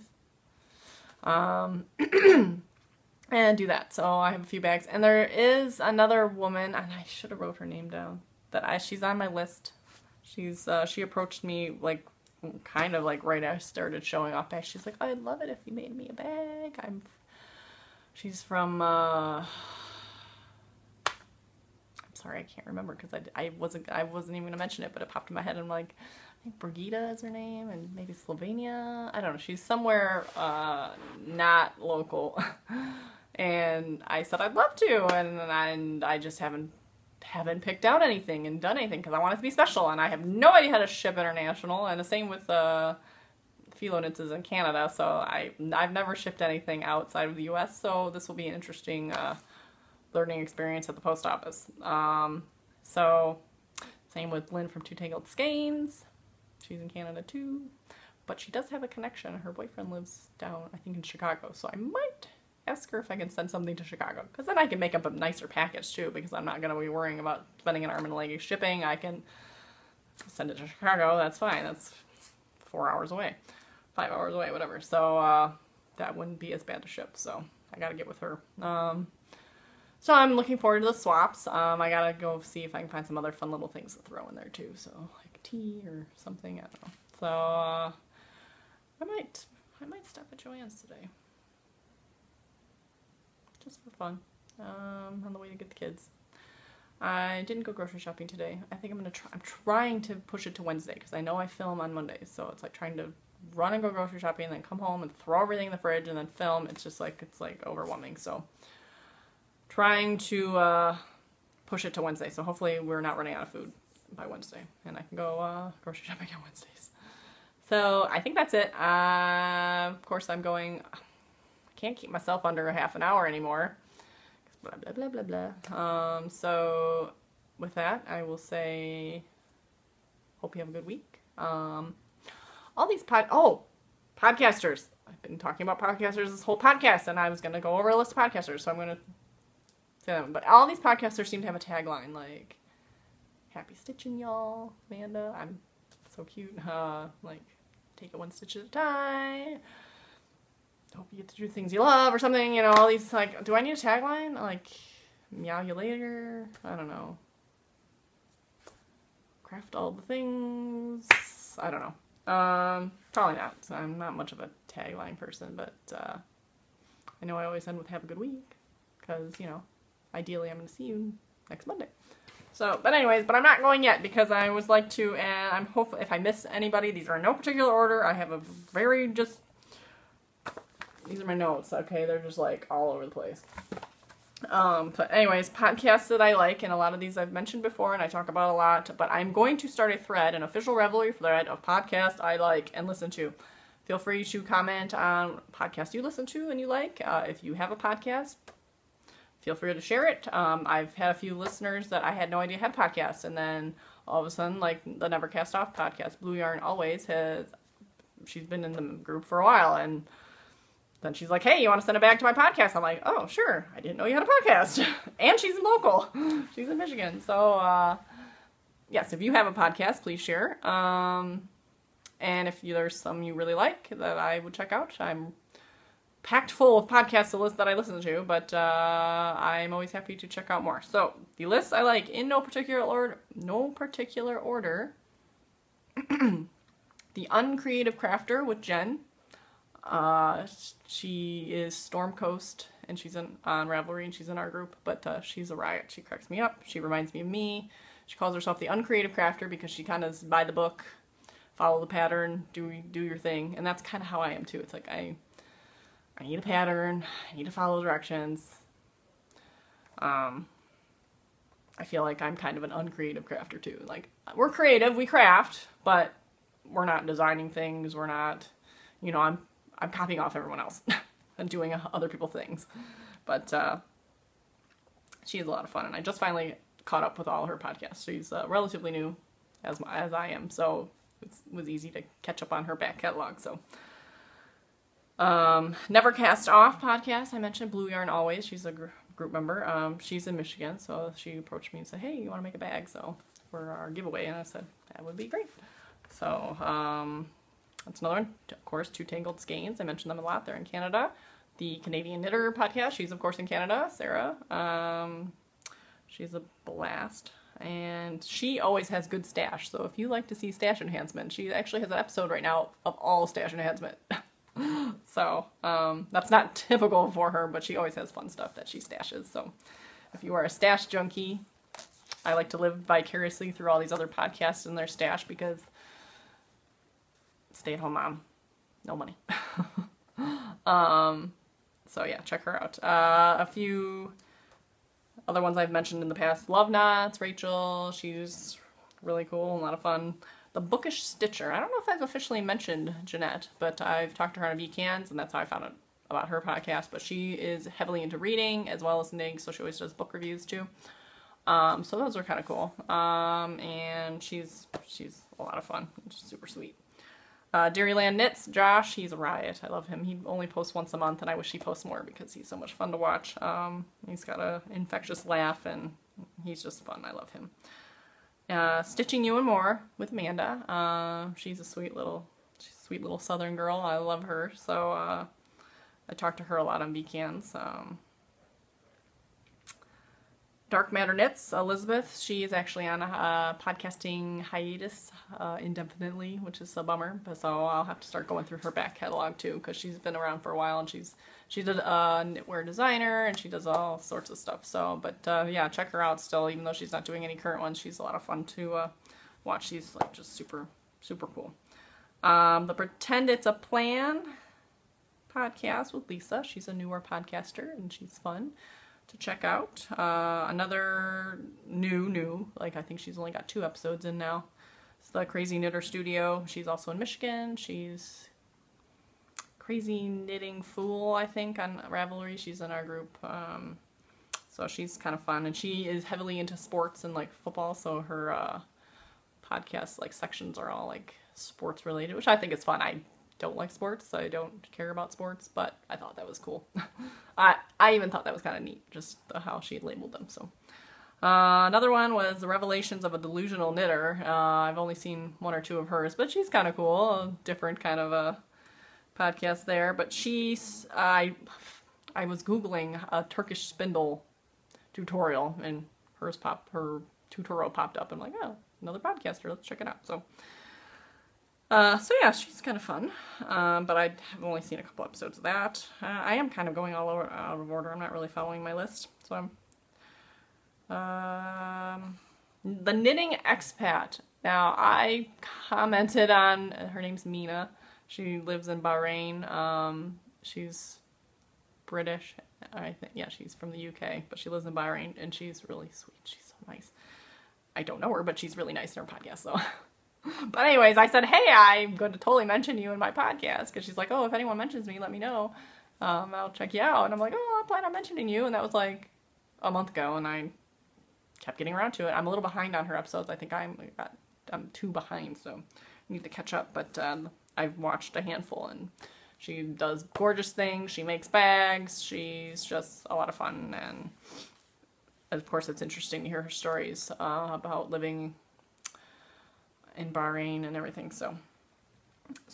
and do that. So I have a few bags, and there is another woman, and I should have wrote her name down, she's on my list. She approached me like kind of like right as I started showing off bags. She's like, I'd love it if you made me a bag. She's from sorry, I can't remember, because I wasn't even gonna mention it, but it popped in my head, and I'm like, I think Brigida is her name, and maybe Slovenia. I don't know. She's somewhere not local, and I said I'd love to, and I just haven't picked out anything and done anything, because I want it to be special, and I have no idea how to ship international, and the same with Philo Knits is in Canada, so I've never shipped anything outside of the U.S., so this will be an interesting learning experience at the post office. So same with Lynn from Two Tangled Skeins. She's in Canada too, but she does have a connection. Her boyfriend lives down, I think, in Chicago, so I might ask her if I can send something to Chicago, because then I can make up a nicer package too, because I'm not going to be worrying about spending an arm and a leg shipping. I can send it to Chicago. That's fine. That's 4 hours away, 5 hours away, whatever. So that wouldn't be as bad to ship, so I got to get with her. So I'm looking forward to the swaps. I gotta go see if I can find some other fun little things to throw in there too. So like tea or something, I don't know. So I might stop at Joann's today. Just for fun. On the way to get the kids. I didn't go grocery shopping today. I think I'm trying to push it to Wednesday because I know I film on Mondays. So it's like trying to run and go grocery shopping and then come home and throw everything in the fridge and then film. It's just like, it's like overwhelming. So trying to push it to Wednesday. So hopefully we're not running out of food by Wednesday and I can go grocery shopping on Wednesdays. So I think that's it. Of course I'm going, I can't keep myself under a half an hour anymore. Blah, blah, blah, blah, blah. So with that, I will say, hope you have a good week. All these podcasters. I've been talking about podcasters this whole podcast, and I was going to go over a list of podcasters, so I'm going to say them. But all these podcasters seem to have a tagline, like, happy stitching, y'all, Amanda. I'm so cute. Like, take it one stitch at a time. Hope you get to do things you love or something, you know, all these, like, do I need a tagline? Like, meow you later? I don't know. Craft all the things? I don't know. Probably not. So I'm not much of a tagline person, but I know I always end with have a good week because, you know, ideally I'm going to see you next Monday. So, but anyways, but I'm not going yet because I always like to, and I'm hopeful if I miss anybody, these are in no particular order. I have a very just... These are my notes, okay? They're just like all over the place. But anyways, podcasts that I like, and a lot of these I've mentioned before and I talk about a lot, but I'm going to start a thread, an official Revelry thread of podcasts I like and listen to. Feel free to comment on podcasts you listen to and you like. If you have a podcast, feel free to share it. I've had a few listeners that I had no idea had podcasts, and then all of a sudden, like the Never Cast Off podcast, Blue Yarn Always she's been in the group for a while, and then she's like, hey, you want to send it back to my podcast? I'm like, oh, sure. I didn't know you had a podcast. And she's local. She's in Michigan. So, yes, if you have a podcast, please share. And if there's some you really like that I would check out, I'm packed full of podcasts that I listen to, but I'm always happy to check out more. So, the lists I like in no particular order. The Uncreative Crafter with Jen. She is Storm Coast, and she's on Ravelry, and she's in our group, but she's a riot. She cracks me up. She reminds me of me. She calls herself the Uncreative Crafter because she kind of is by the book, follow the pattern, do your thing, and that's kind of how I am too. It's like I need a pattern, I need to follow directions. I feel like I'm kind of an uncreative crafter too. Like, we're creative, we craft, but we're not designing things, we're not, you know, I'm copying off everyone else and doing other people's things. But she's a lot of fun, and I just finally caught up with all her podcasts. She's relatively new, as I am, so it was easy to catch up on her back catalog. So, Never Cast Off podcast, I mentioned Blue Yarn Always. She's a group member. She's in Michigan, so she approached me and said, hey, you want to make a bag for our giveaway? And I said, that would be great. So, that's another one. Of course, Two Tangled Skeins. I mentioned them a lot. They're in Canada. The Canadian Knitter podcast. She's, of course, in Canada. Sarah. She's a blast. And she always has good stash. So if you like to see stash enhancement, she actually has an episode right now of all stash enhancement. So that's not typical for her, but she always has fun stuff that she stashes. So if you are a stash junkie, I like to live vicariously through all these other podcasts and their stash because stay-at-home mom, no money. So yeah, check her out. A few other ones I've mentioned in the past. Love Knots, Rachel, she's really cool and a lot of fun. The Bookish Stitcher. I don't know if I've officially mentioned Jeanette, but I've talked to her on VCans, and that's how I found out about her podcast. But she is heavily into reading as well as knitting, so she always does book reviews too. So those are kind of cool. And she's a lot of fun. She's super sweet. Dairyland Knits, Josh, he's a riot. I love him. He only posts once a month, and I wish he posts more because he's so much fun to watch. He's got an infectious laugh, and he's just fun. I love him. Stitching You and More with Amanda. She's a sweet little Southern girl. I love her. So I talk to her a lot on VCans. Dark Matter Knits, Elizabeth, she is actually on a podcasting hiatus indefinitely, which is a bummer. But so I'll have to start going through her back catalog too, because she's been around for a while and she's a knitwear designer and she does all sorts of stuff. So, but yeah, check her out still, even though she's not doing any current ones. She's a lot of fun to watch. She's like just super, super cool. The Pretend It's a Plan podcast with Lisa. She's a newer podcaster and she's fun to check out. Another new, like I think she's only got 2 episodes in now. It's the Crazy Knitter Studio. She's also in Michigan. She's Crazy Knitting Fool, I think, on Ravelry. She's in our group. So she's kind of fun, and she is heavily into sports and like football. So her podcast like sections are all like sports related, which I think is fun. I don't like sports, so I don't care about sports, but I thought that was cool. I even thought that was kind of neat, just how she labeled them. So another one was the Revelations of a Delusional Knitter. I've only seen 1 or 2 of hers, but she's kind of cool. A different kind of a podcast there. But I was Googling a Turkish spindle tutorial, and her tutorial popped up. I'm like, oh, another podcaster. Let's check it out. So yeah, she's kind of fun, but I have only seen a couple episodes of that. I am kind of going all out of order. I'm not really following my list, so I'm... The Knitting Expat. Now, I commented on, her name's Mina. She lives in Bahrain. She's British, I think. Yeah, she's from the UK, but she lives in Bahrain, and she's really sweet. She's so nice. I don't know her, but she's really nice in her podcast, so... But anyways, I said, hey, I'm going to totally mention you in my podcast, because she's like, oh, if anyone mentions me, let me know. I'll check you out. And I'm like, oh, I plan on mentioning you. And that was like a month ago, and I kept getting around to it. I'm a little behind on her episodes. I think I'm 2 behind, so I need to catch up. But I've watched a handful, and she does gorgeous things. She makes bags. She's just a lot of fun. And of course, it's interesting to hear her stories about living in Bahrain and everything, so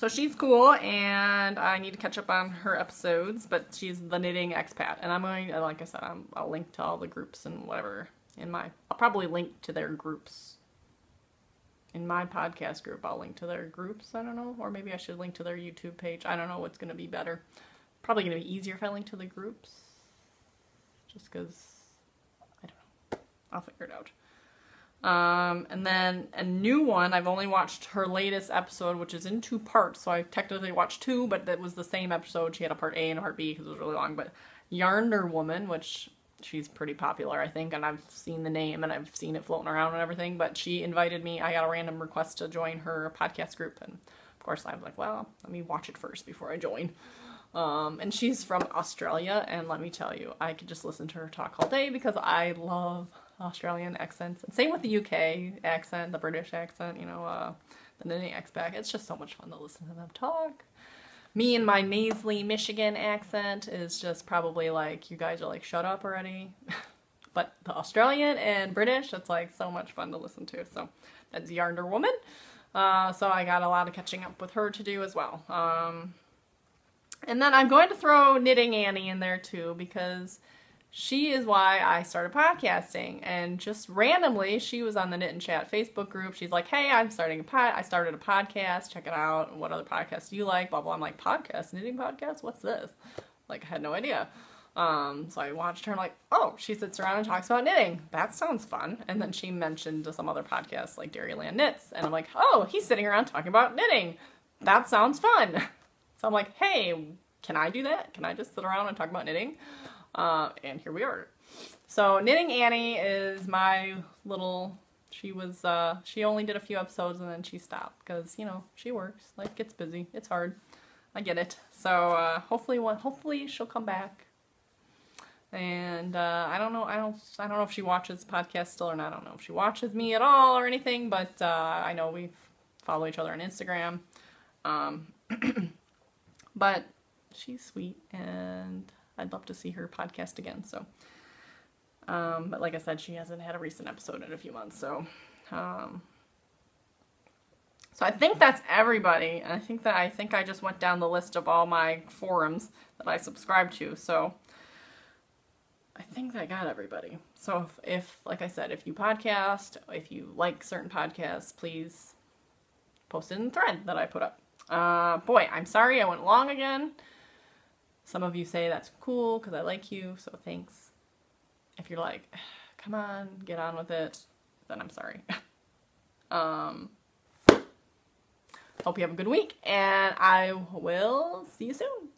she's cool, and I need to catch up on her episodes, but she's the Knitting Expat, and I'm going to, like I said, I'll link to all the groups and whatever I'll probably link to their groups in my podcast group. I'll link to their groups, I don't know, or maybe I should link to their YouTube page. I don't know what's going to be better. Probably going to be easier if I link to the groups, just because, I don't know, I'll figure it out. And then a new one, I've only watched her latest episode, which is in 2 parts, so I technically watched 2, but that was the same episode. She had a part A and a part B because it was really long, but Yarnder Woman, which she's pretty popular, I think, and I've seen the name and I've seen it floating around and everything, but she invited me. I got a random request to join her podcast group, and of course I was like, well, let me watch it first before I join. And she's from Australia, and let me tell you, I could just listen to her talk all day because I love Australian accents. And same with the UK accent, the British accent, you know, the Knitting Expat. It's just so much fun to listen to them talk. Me and my nasally Michigan accent is just probably like, you guys are like, shut up already. But the Australian and British, it's like so much fun to listen to. So that's Yarnder Woman. So I got a lot of catching up with her to do as well. And then I'm going to throw Knitting Annie in there too, because she is why I started podcasting, and just randomly, she was on the Knit and Chat Facebook group. She's like, hey, I started a podcast, check it out. What other podcasts do you like? Blah, blah. I'm like, podcast? Knitting podcast? What's this? Like, I had no idea. So I watched her, and I'm like, oh, she sits around and talks about knitting. That sounds fun. And then she mentioned some other podcasts like Dairyland Knits, and I'm like, oh, he's sitting around talking about knitting. That sounds fun. So I'm like, hey, can I do that? Can I just sit around and talk about knitting? And here we are. So Knitting Annie is my little, she only did a few episodes and then she stopped because, you know, she works, life gets busy, it's hard, I get it. So, hopefully she'll come back. And, I don't know if she watches the podcast still or not. I don't know if she watches me at all or anything, but, I know we follow each other on Instagram. But she's sweet, and I'd love to see her podcast again, so. But like I said, she hasn't had a recent episode in a few months, so. So I think that's everybody. And I think I just went down the list of all my forums that I subscribe to, so. I think that got everybody. So if like I said, if you podcast, if you like certain podcasts, please post it in the thread that I put up. Boy, I'm sorry I went long again. Some of you say that's cool because I like you, so thanks. If you're like, come on, get on with it, then I'm sorry. Hope you have a good week, and I will see you soon.